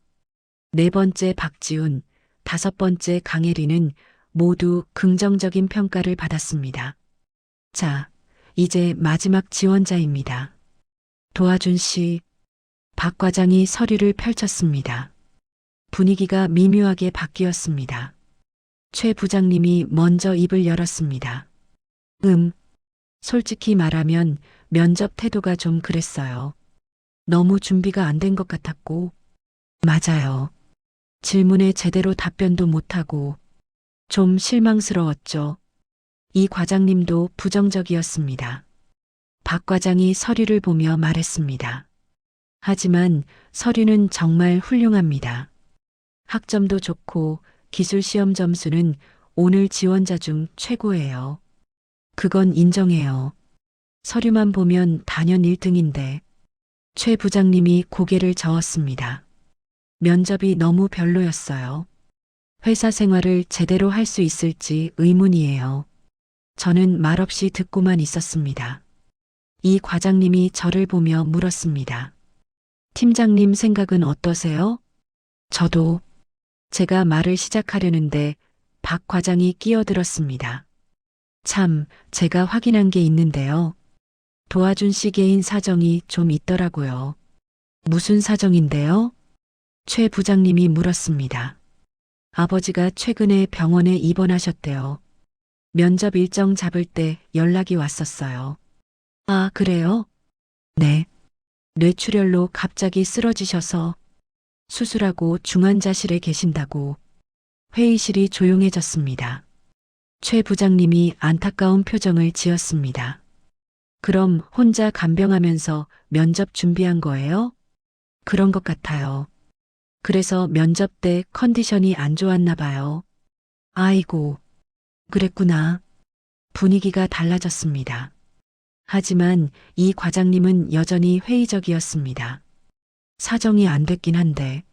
네 번째 박지훈, 다섯 번째 강혜리는 모두 긍정적인 평가를 받았습니다. 자, 이제 마지막 지원자입니다. 도화준 씨, 박 과장이 서류를 펼쳤습니다. 분위기가 미묘하게 바뀌었습니다. 최 부장님이 먼저 입을 열었습니다. 솔직히 말하면 면접 태도가 좀 그랬어요. 너무 준비가 안 된 것 같았고, 맞아요. 질문에 제대로 답변도 못하고, 좀 실망스러웠죠. 이 과장님도 부정적이었습니다. 박 과장이 서류를 보며 말했습니다. 하지만 서류는 정말 훌륭합니다. 학점도 좋고 기술 시험 점수는 오늘 지원자 중 최고예요. 그건 인정해요. 서류만 보면 단연 1등인데. 최 부장님이 고개를 저었습니다. 면접이 너무 별로였어요. 회사 생활을 제대로 할 수 있을지 의문이에요. 저는 말없이 듣고만 있었습니다. 이 과장님이 저를 보며 물었습니다. 팀장님 생각은 어떠세요? 저도. 제가 말을 시작하려는데 박 과장이 끼어들었습니다. 참, 제가 확인한 게 있는데요. 도와준 씨 개인 사정이 좀 있더라고요. 무슨 사정인데요? 최 부장님이 물었습니다. 아버지가 최근에 병원에 입원하셨대요. 면접 일정 잡을 때 연락이 왔었어요. 아, 그래요? 네. 뇌출혈로 갑자기 쓰러지셔서 수술하고 중환자실에 계신다고. 회의실이 조용해졌습니다. 최 부장님이 안타까운 표정을 지었습니다. 그럼 혼자 간병하면서 면접 준비한 거예요? 그런 것 같아요. 그래서 면접 때 컨디션이 안 좋았나 봐요. 아이고, 그랬구나. 분위기가 달라졌습니다. 하지만 이 과장님은 여전히 회의적이었습니다. 사정이 안 됐긴 한데,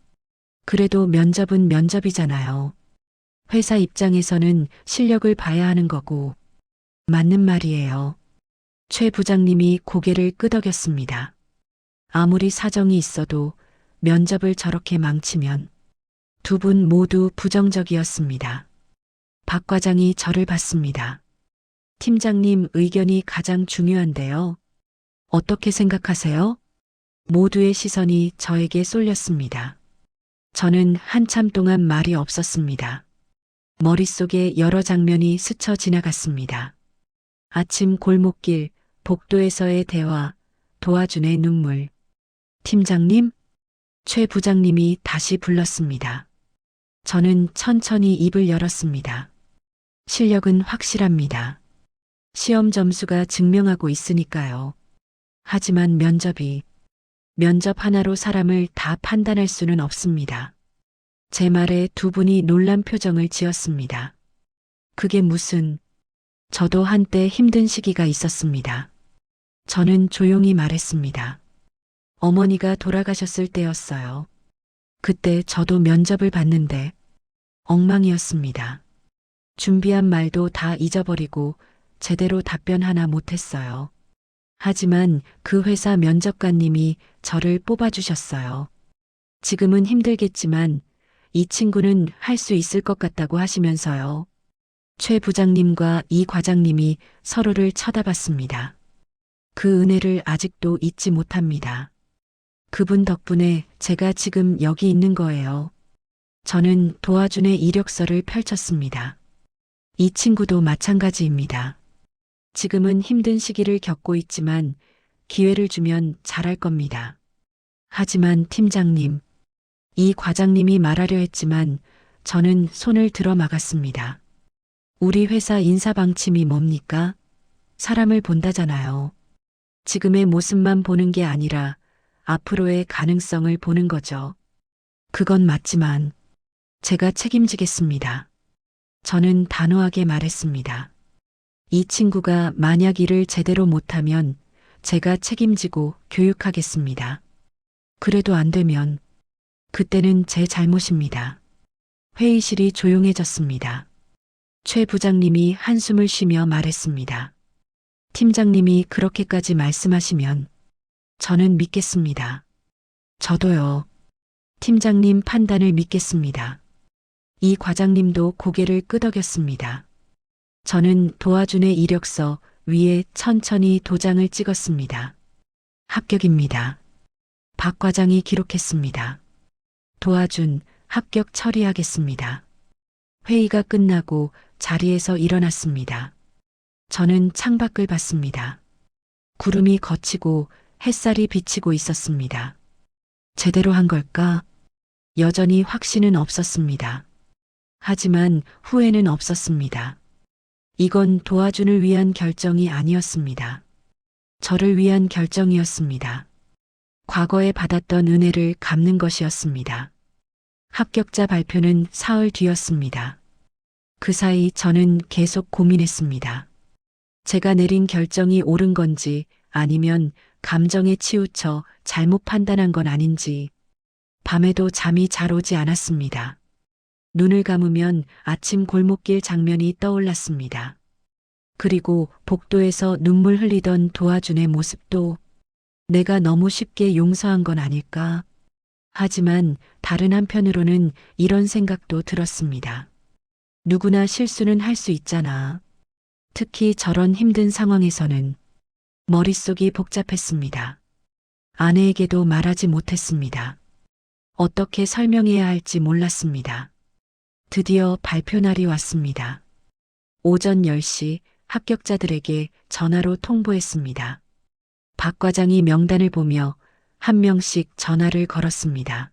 그래도 면접은 면접이잖아요. 회사 입장에서는 실력을 봐야 하는 거고, 맞는 말이에요. 최 부장님이 고개를 끄덕였습니다. 아무리 사정이 있어도 면접을 저렇게 망치면 두 분 모두 부정적이었습니다. 박 과장이 저를 봤습니다. 팀장님 의견이 가장 중요한데요. 어떻게 생각하세요? 모두의 시선이 저에게 쏠렸습니다. 저는 한참 동안 말이 없었습니다. 머릿속에 여러 장면이 스쳐 지나갔습니다. 아침 골목길, 복도에서의 대화, 도화준의 눈물. 팀장님? 최 부장님이 다시 불렀습니다. 저는 천천히 입을 열었습니다. 실력은 확실합니다. 시험 점수가 증명하고 있으니까요. 하지만 면접 하나로 사람을 다 판단할 수는 없습니다. 제 말에 두 분이 놀란 표정을 지었습니다. 그게 무슨... 저도 한때 힘든 시기가 있었습니다. 저는 조용히 말했습니다. 어머니가 돌아가셨을 때였어요. 그때 저도 면접을 봤는데 엉망이었습니다. 준비한 말도 다 잊어버리고 제대로 답변 하나 못했어요. 하지만 그 회사 면접관님이 저를 뽑아주셨어요. 지금은 힘들겠지만 이 친구는 할 수 있을 것 같다고 하시면서요. 최 부장님과 이 과장님이 서로를 쳐다봤습니다. 그 은혜를 아직도 잊지 못합니다. 그분 덕분에 제가 지금 여기 있는 거예요. 저는 도와준의 이력서를 펼쳤습니다. 이 친구도 마찬가지입니다. 지금은 힘든 시기를 겪고 있지만 기회를 주면 잘할 겁니다. 하지만 팀장님, 이 과장님이 말하려 했지만 저는 손을 들어 막았습니다. 우리 회사 인사 방침이 뭡니까? 사람을 본다잖아요. 지금의 모습만 보는 게 아니라 앞으로의 가능성을 보는 거죠. 그건 맞지만 제가 책임지겠습니다. 저는 단호하게 말했습니다. 이 친구가 만약 일을 제대로 못하면 제가 책임지고 교육하겠습니다. 그래도 안 되면 그때는 제 잘못입니다. 회의실이 조용해졌습니다. 최 부장님이 한숨을 쉬며 말했습니다. 팀장님이 그렇게까지 말씀하시면 저는 믿겠습니다. 저도요. 팀장님 판단을 믿겠습니다. 이 과장님도 고개를 끄덕였습니다. 저는 도와준의 이력서 위에 천천히 도장을 찍었습니다. 합격입니다. 박 과장이 기록했습니다. 도와준 합격 처리하겠습니다. 회의가 끝나고 자리에서 일어났습니다. 저는 창밖을 봤습니다. 구름이 걷히고 햇살이 비치고 있었습니다. 제대로 한 걸까? 여전히 확신은 없었습니다. 하지만 후회는 없었습니다. 이건 도와준을 위한 결정이 아니었습니다. 저를 위한 결정이었습니다. 과거에 받았던 은혜를 갚는 것이었습니다. 합격자 발표는 사흘 뒤였습니다. 그 사이 저는 계속 고민했습니다. 제가 내린 결정이 옳은 건지 아니면 감정에 치우쳐 잘못 판단한 건 아닌지 밤에도 잠이 잘 오지 않았습니다. 눈을 감으면 아침 골목길 장면이 떠올랐습니다. 그리고 복도에서 눈물 흘리던 도와준의 모습도 내가 너무 쉽게 용서한 건 아닐까? 하지만 다른 한편으로는 이런 생각도 들었습니다. 누구나 실수는 할 수 있잖아. 특히 저런 힘든 상황에서는 머릿속이 복잡했습니다. 아내에게도 말하지 못했습니다. 어떻게 설명해야 할지 몰랐습니다. 드디어 발표 날이 왔습니다. 오전 10시 합격자들에게 전화로 통보했습니다. 박 과장이 명단을 보며 한 명씩 전화를 걸었습니다.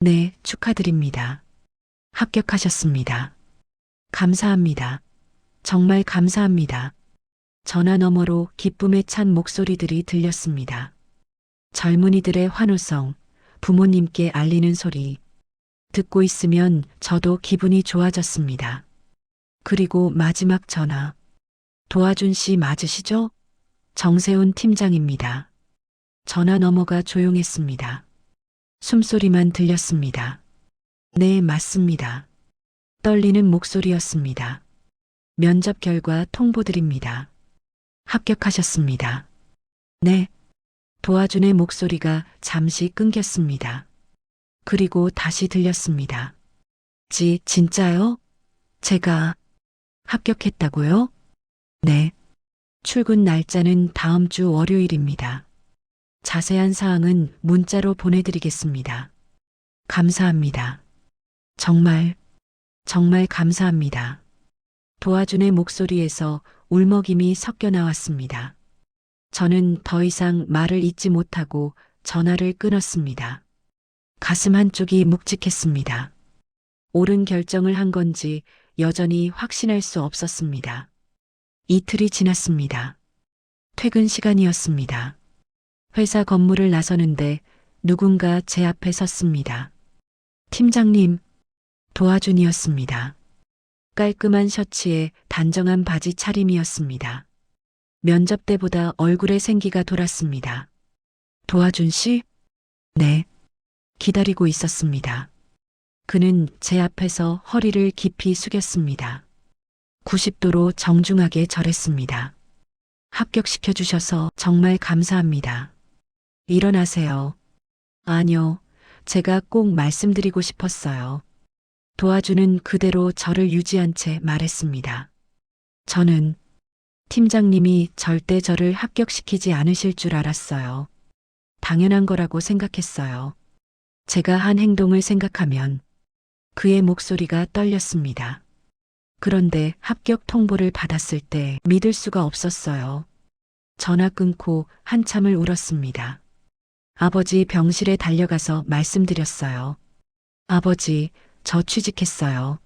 네, 축하드립니다. 합격하셨습니다. 감사합니다. 정말 감사합니다. 전화 너머로 기쁨에 찬 목소리들이 들렸습니다. 젊은이들의 환호성, 부모님께 알리는 소리. 듣고 있으면 저도 기분이 좋아졌습니다. 그리고 마지막 전화. 도와준 씨 맞으시죠? 정세훈 팀장입니다. 전화 너머가 조용했습니다. 숨소리만 들렸습니다. 네, 맞습니다. 떨리는 목소리였습니다. 면접 결과 통보드립니다. 합격하셨습니다. 네. 도와준의 목소리가 잠시 끊겼습니다. 그리고 다시 들렸습니다. 진짜요? 제가 합격했다고요? 네. 출근 날짜는 다음 주 월요일입니다. 자세한 사항은 문자로 보내드리겠습니다. 감사합니다. 정말 감사합니다. 도와준의 목소리에서 울먹임이 섞여 나왔습니다. 저는 더 이상 말을 잇지 못하고 전화를 끊었습니다. 가슴 한쪽이 묵직했습니다. 옳은 결정을 한 건지 여전히 확신할 수 없었습니다. 이틀이 지났습니다. 퇴근 시간이었습니다. 회사 건물을 나서는데 누군가 제 앞에 섰습니다. 팀장님, 도와준이었습니다. 깔끔한 셔츠에 단정한 바지 차림이었습니다. 면접 때보다 얼굴에 생기가 돌았습니다. 도와준 씨? 네. 기다리고 있었습니다. 그는 제 앞에서 허리를 깊이 숙였습니다. 90도로 정중하게 절했습니다. 합격시켜 주셔서 정말 감사합니다. 일어나세요. 아니요, 제가 꼭 말씀드리고 싶었어요. 도와주는 그대로 저를 유지한 채 말했습니다. 저는 팀장님이 절대 저를 합격시키지 않으실 줄 알았어요. 당연한 거라고 생각했어요. 제가 한 행동을 생각하면 그의 목소리가 떨렸습니다. 그런데 합격 통보를 받았을 때 믿을 수가 없었어요. 전화 끊고 한참을 울었습니다. 아버지 병실에 달려가서 말씀드렸어요. 아버지, 저 취직했어요.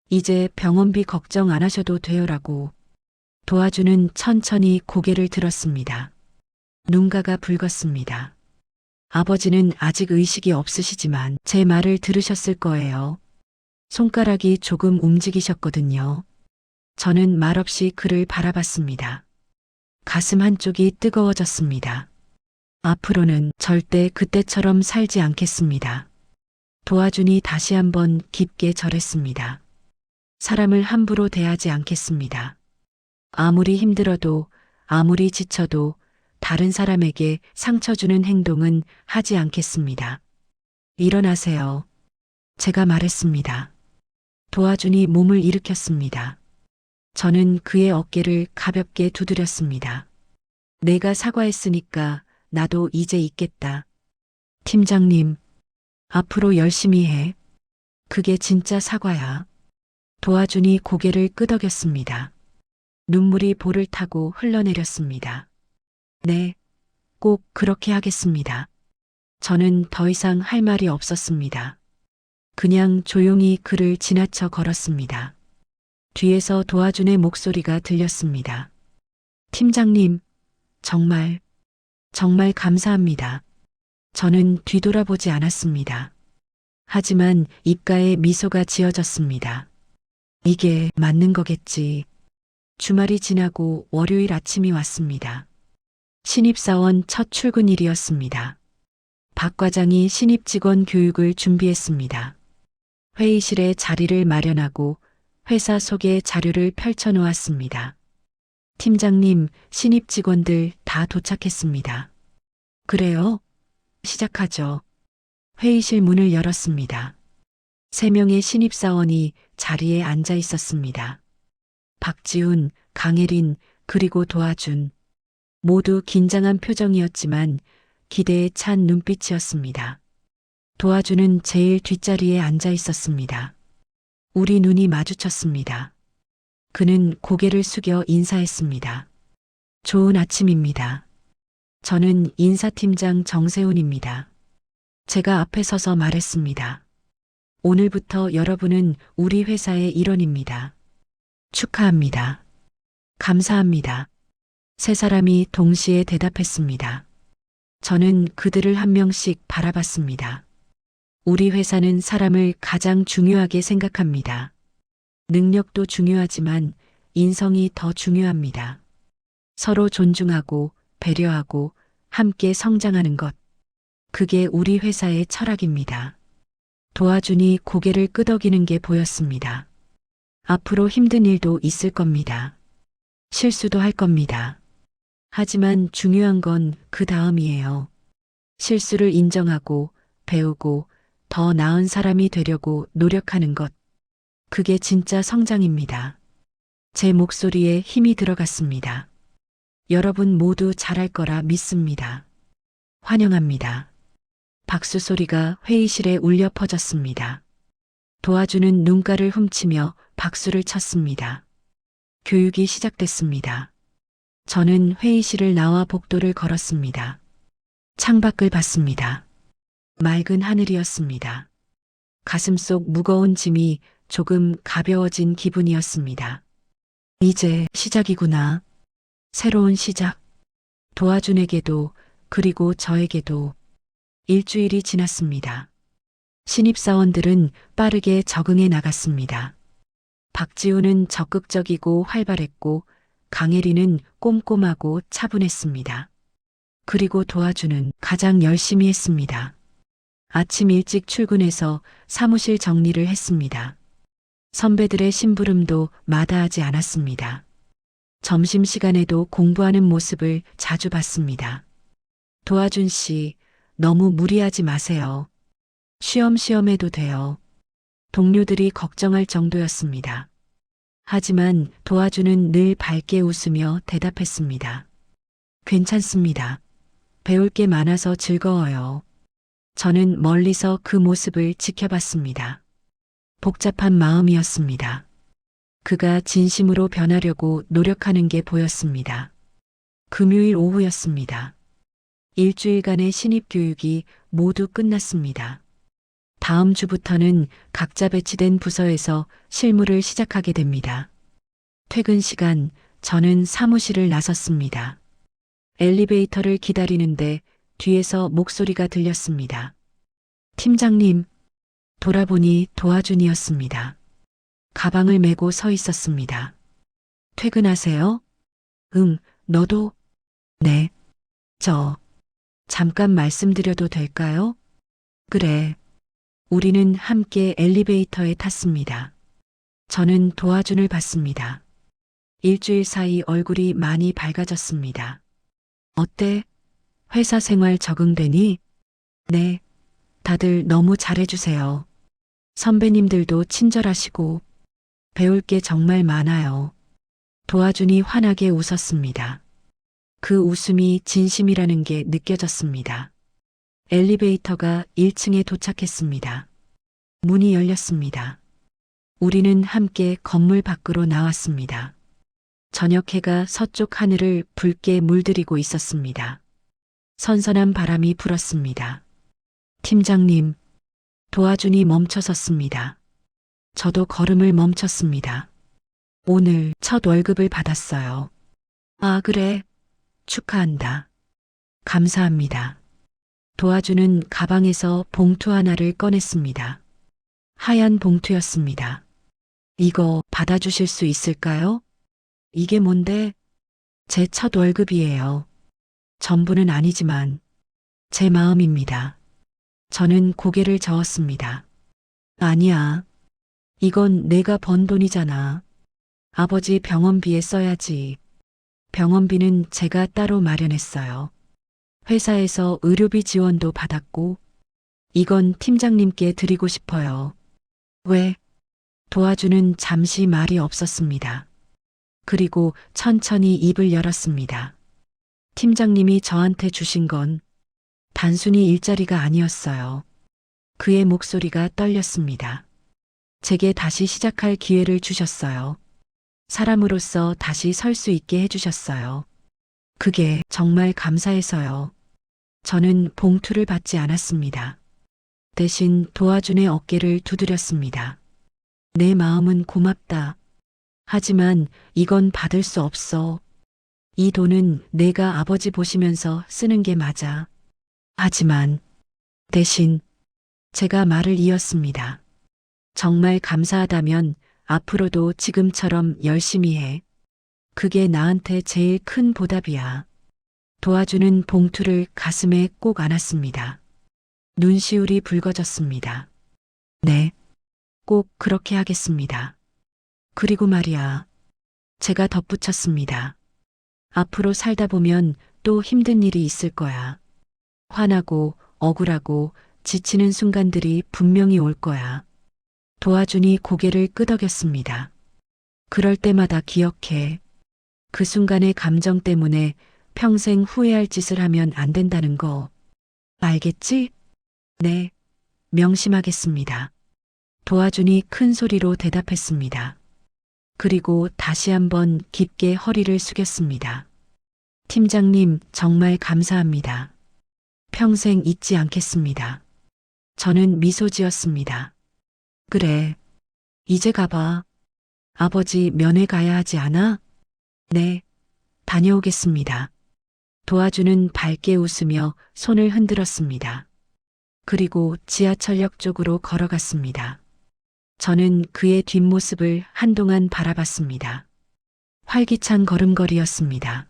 이제 병원비 걱정 안 하셔도 돼요라고. 도와주는 천천히 고개를 들었습니다. 눈가가 붉었습니다. 아버지는 아직 의식이 없으시지만 제 말을 들으셨을 거예요. 손가락이 조금 움직이셨거든요. 저는 말없이 그를 바라봤습니다. 가슴 한쪽이 뜨거워졌습니다. 앞으로는 절대 그때처럼 살지 않겠습니다. 도와준이 다시 한번 깊게 절했습니다. 사람을 함부로 대하지 않겠습니다. 아무리 힘들어도, 아무리 지쳐도 다른 사람에게 상처 주는 행동은 하지 않겠습니다. 일어나세요. 제가 말했습니다. 도와준이 몸을 일으켰습니다. 저는 그의 어깨를 가볍게 두드렸습니다. 내가 사과했으니까 나도 이제 있겠다. 팀장님, 앞으로 열심히 해. 그게 진짜 사과야. 도와준이 고개를 끄덕였습니다. 눈물이 볼을 타고 흘러내렸습니다. 네, 꼭 그렇게 하겠습니다. 저는 더 이상 할 말이 없었습니다. 그냥 조용히 그를 지나쳐 걸었습니다. 뒤에서 도와준의 목소리가 들렸습니다. 팀장님, 정말 감사합니다. 저는 뒤돌아보지 않았습니다. 하지만 입가에 미소가 지어졌습니다. 이게 맞는 거겠지. 주말이 지나고 월요일 아침이 왔습니다. 신입사원 첫 출근일이었습니다. 박 과장이 신입 직원 교육을 준비했습니다. 회의실에 자리를 마련하고 회사 소개 자료를 펼쳐놓았습니다. 팀장님, 신입 직원들 다 도착했습니다. 그래요? 시작하죠. 회의실 문을 열었습니다. 3명의 신입사원이 자리에 앉아 있었습니다. 박지훈, 강혜린, 그리고 도와준. 모두 긴장한 표정이었지만 기대에 찬 눈빛이었습니다. 도와준은 제일 뒷자리에 앉아 있었습니다. 우리 눈이 마주쳤습니다. 그는 고개를 숙여 인사했습니다. 좋은 아침입니다. 저는 인사팀장 정세훈입니다. 제가 앞에 서서 말했습니다. 오늘부터 여러분은 우리 회사의 일원입니다. 축하합니다. 감사합니다. 3사람이 동시에 대답했습니다. 저는 그들을 한 명씩 바라봤습니다. 우리 회사는 사람을 가장 중요하게 생각합니다. 능력도 중요하지만 인성이 더 중요합니다. 서로 존중하고 배려하고 함께 성장하는 것. 그게 우리 회사의 철학입니다. 도와준이 고개를 끄덕이는 게 보였습니다. 앞으로 힘든 일도 있을 겁니다. 실수도 할 겁니다. 하지만 중요한 건 그 다음이에요. 실수를 인정하고 배우고 더 나은 사람이 되려고 노력하는 것. 그게 진짜 성장입니다. 제 목소리에 힘이 들어갔습니다. 여러분 모두 잘할 거라 믿습니다. 환영합니다. 박수 소리가 회의실에 울려 퍼졌습니다. 도와주는 눈가를 훔치며 박수를 쳤습니다. 교육이 시작됐습니다. 저는 회의실을 나와 복도를 걸었습니다. 창밖을 봤습니다. 맑은 하늘이었습니다. 가슴속 무거운 짐이 조금 가벼워진 기분이었습니다. 이제 시작이구나. 새로운 시작. 도와준에게도 그리고 저에게도. 일주일이 지났습니다. 신입사원들은 빠르게 적응해 나갔습니다. 박지훈은 적극적이고 활발했고 강혜리는 꼼꼼하고 차분했습니다. 그리고 도와주는 가장 열심히 했습니다. 아침 일찍 출근해서 사무실 정리를 했습니다. 선배들의 심부름도 마다하지 않았습니다. 점심시간에도 공부하는 모습을 자주 봤습니다. 도와준 씨, 너무 무리하지 마세요. 쉬엄쉬엄 해도 돼요. 동료들이 걱정할 정도였습니다. 하지만 도와주는 늘 밝게 웃으며 대답했습니다. 괜찮습니다. 배울 게 많아서 즐거워요. 저는 멀리서 그 모습을 지켜봤습니다. 복잡한 마음이었습니다. 그가 진심으로 변하려고 노력하는 게 보였습니다. 금요일 오후였습니다. 일주일간의 신입교육이 모두 끝났습니다. 다음 주부터는 각자 배치된 부서에서 실무를 시작하게 됩니다. 퇴근 시간, 저는 사무실을 나섰습니다. 엘리베이터를 기다리는데 뒤에서 목소리가 들렸습니다. 팀장님, 돌아보니 도화준이었습니다. 가방을 메고 서 있었습니다. 퇴근하세요? 응, 너도? 네. 잠깐 말씀드려도 될까요? 그래. 우리는 함께 엘리베이터에 탔습니다. 저는 도화준을 봤습니다. 일주일 사이 얼굴이 많이 밝아졌습니다. 어때? 회사 생활 적응되니? 네. 다들 너무 잘해주세요. 선배님들도 친절하시고 배울 게 정말 많아요. 도화준이 환하게 웃었습니다. 그 웃음이 진심이라는 게 느껴졌습니다. 엘리베이터가 1층에 도착했습니다. 문이 열렸습니다. 우리는 함께 건물 밖으로 나왔습니다. 저녁 해가 서쪽 하늘을 붉게 물들이고 있었습니다. 선선한 바람이 불었습니다. 팀장님, 도화준이 멈춰섰습니다. 저도 걸음을 멈췄습니다. 오늘 첫 월급을 받았어요. 아, 그래. 축하한다. 감사합니다. 도와주는 가방에서 봉투 하나를 꺼냈습니다. 하얀 봉투였습니다. 이거 받아주실 수 있을까요? 이게 뭔데? 제 첫 월급이에요. 전부는 아니지만 제 마음입니다. 저는 고개를 저었습니다. 아니야. 이건 내가 번 돈이잖아. 아버지 병원비에 써야지. 병원비는 제가 따로 마련했어요. 회사에서 의료비 지원도 받았고, 이건 팀장님께 드리고 싶어요. 왜? 도와주는 잠시 말이 없었습니다. 그리고 천천히 입을 열었습니다. 팀장님이 저한테 주신 건 단순히 일자리가 아니었어요. 그의 목소리가 떨렸습니다. 제게 다시 시작할 기회를 주셨어요. 사람으로서 다시 설 수 있게 해주셨어요. 그게 정말 감사해서요. 저는 봉투를 받지 않았습니다. 대신 도화준의 어깨를 두드렸습니다. 내 마음은 고맙다. 하지만 이건 받을 수 없어. 이 돈은 내가 아버지 보시면서 쓰는 게 맞아. 하지만 대신 제가 말을 이었습니다. 정말 감사하다면 앞으로도 지금처럼 열심히 해. 그게 나한테 제일 큰 보답이야. 도와주는 봉투를 가슴에 꼭 안았습니다. 눈시울이 붉어졌습니다. 네, 꼭 그렇게 하겠습니다. 그리고 말이야, 제가 덧붙였습니다. 앞으로 살다 보면 또 힘든 일이 있을 거야. 화나고 억울하고 지치는 순간들이 분명히 올 거야. 도와주니 고개를 끄덕였습니다. 그럴 때마다 기억해. 그 순간의 감정 때문에 평생 후회할 짓을 하면 안 된다는 거. 알겠지? 네, 명심하겠습니다. 도와주니 큰 소리로 대답했습니다. 그리고 다시 한번 깊게 허리를 숙였습니다. 팀장님, 정말 감사합니다. 평생 잊지 않겠습니다. 저는 미소 지었습니다. 그래, 이제 가봐. 아버지 면회 가야 하지 않아? 네, 다녀오겠습니다. 도와주는 밝게 웃으며 손을 흔들었습니다. 그리고 지하철역 쪽으로 걸어갔습니다. 저는 그의 뒷모습을 한동안 바라봤습니다. 활기찬 걸음걸이였습니다.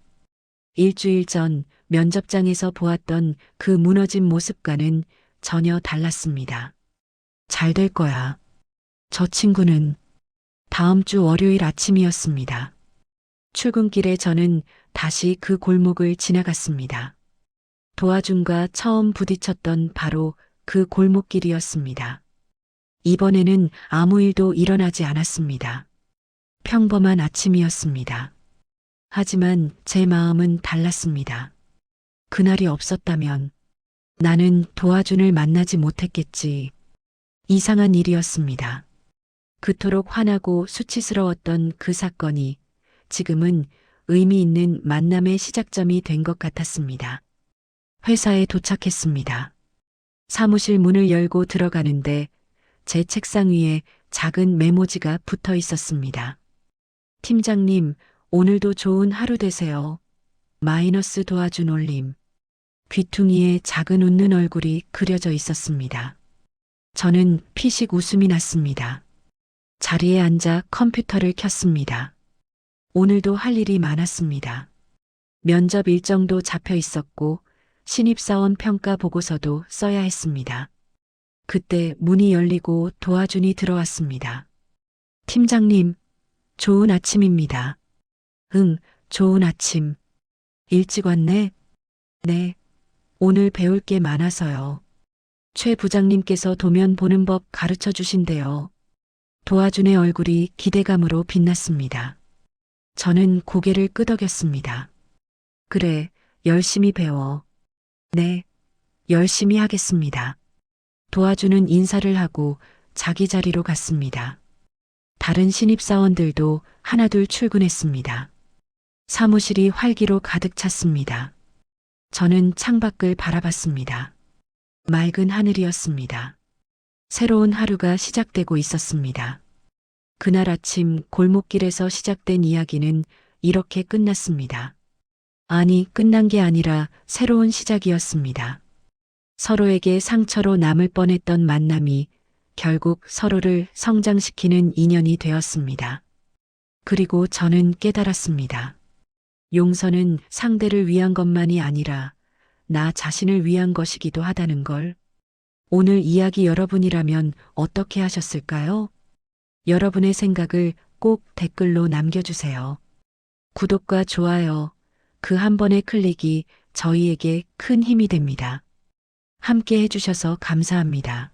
일주일 전 면접장에서 보았던 그 무너진 모습과는 전혀 달랐습니다. 잘 될 거야. 저 친구는 다음 주 월요일 아침이었습니다. 출근길에 저는 다시 그 골목을 지나갔습니다. 도화준과 처음 부딪혔던 바로 그 골목길이었습니다. 이번에는 아무 일도 일어나지 않았습니다. 평범한 아침이었습니다. 하지만 제 마음은 달랐습니다. 그날이 없었다면 나는 도화준을 만나지 못했겠지. 이상한 일이었습니다. 그토록 화나고 수치스러웠던 그 사건이 지금은 의미 있는 만남의 시작점이 된 것 같았습니다. 회사에 도착했습니다. 사무실 문을 열고 들어가는데 제 책상 위에 작은 메모지가 붙어 있었습니다. 팀장님, 오늘도 좋은 하루 되세요. 마이너스 도와준 올림. 귀퉁이에 작은 웃는 얼굴이 그려져 있었습니다. 저는 피식 웃음이 났습니다. 자리에 앉아 컴퓨터를 켰습니다. 오늘도 할 일이 많았습니다. 면접 일정도 잡혀 있었고 신입사원 평가 보고서도 써야 했습니다. 그때 문이 열리고 도화준이 들어왔습니다. 팀장님, 좋은 아침입니다. 응, 좋은 아침. 일찍 왔네? 네. 오늘 배울 게 많아서요. 최 부장님께서 도면 보는 법 가르쳐 주신대요. 도화준의 얼굴이 기대감으로 빛났습니다. 저는 고개를 끄덕였습니다. 그래, 열심히 배워. 네, 열심히 하겠습니다. 도와주는 인사를 하고 자기 자리로 갔습니다. 다른 신입사원들도 하나둘 출근했습니다. 사무실이 활기로 가득 찼습니다. 저는 창밖을 바라봤습니다. 맑은 하늘이었습니다. 새로운 하루가 시작되고 있었습니다. 그날 아침 골목길에서 시작된 이야기는 이렇게 끝났습니다. 아니, 끝난 게 아니라 새로운 시작이었습니다. 서로에게 상처로 남을 뻔했던 만남이 결국 서로를 성장시키는 인연이 되었습니다. 그리고 저는 깨달았습니다. 용서는 상대를 위한 것만이 아니라 나 자신을 위한 것이기도 하다는 걸. 오늘 이야기 여러분이라면 어떻게 하셨을까요? 여러분의 생각을 꼭 댓글로 남겨주세요. 구독과 좋아요, 그 한 번의 클릭이 저희에게 큰 힘이 됩니다. 함께 해주셔서 감사합니다.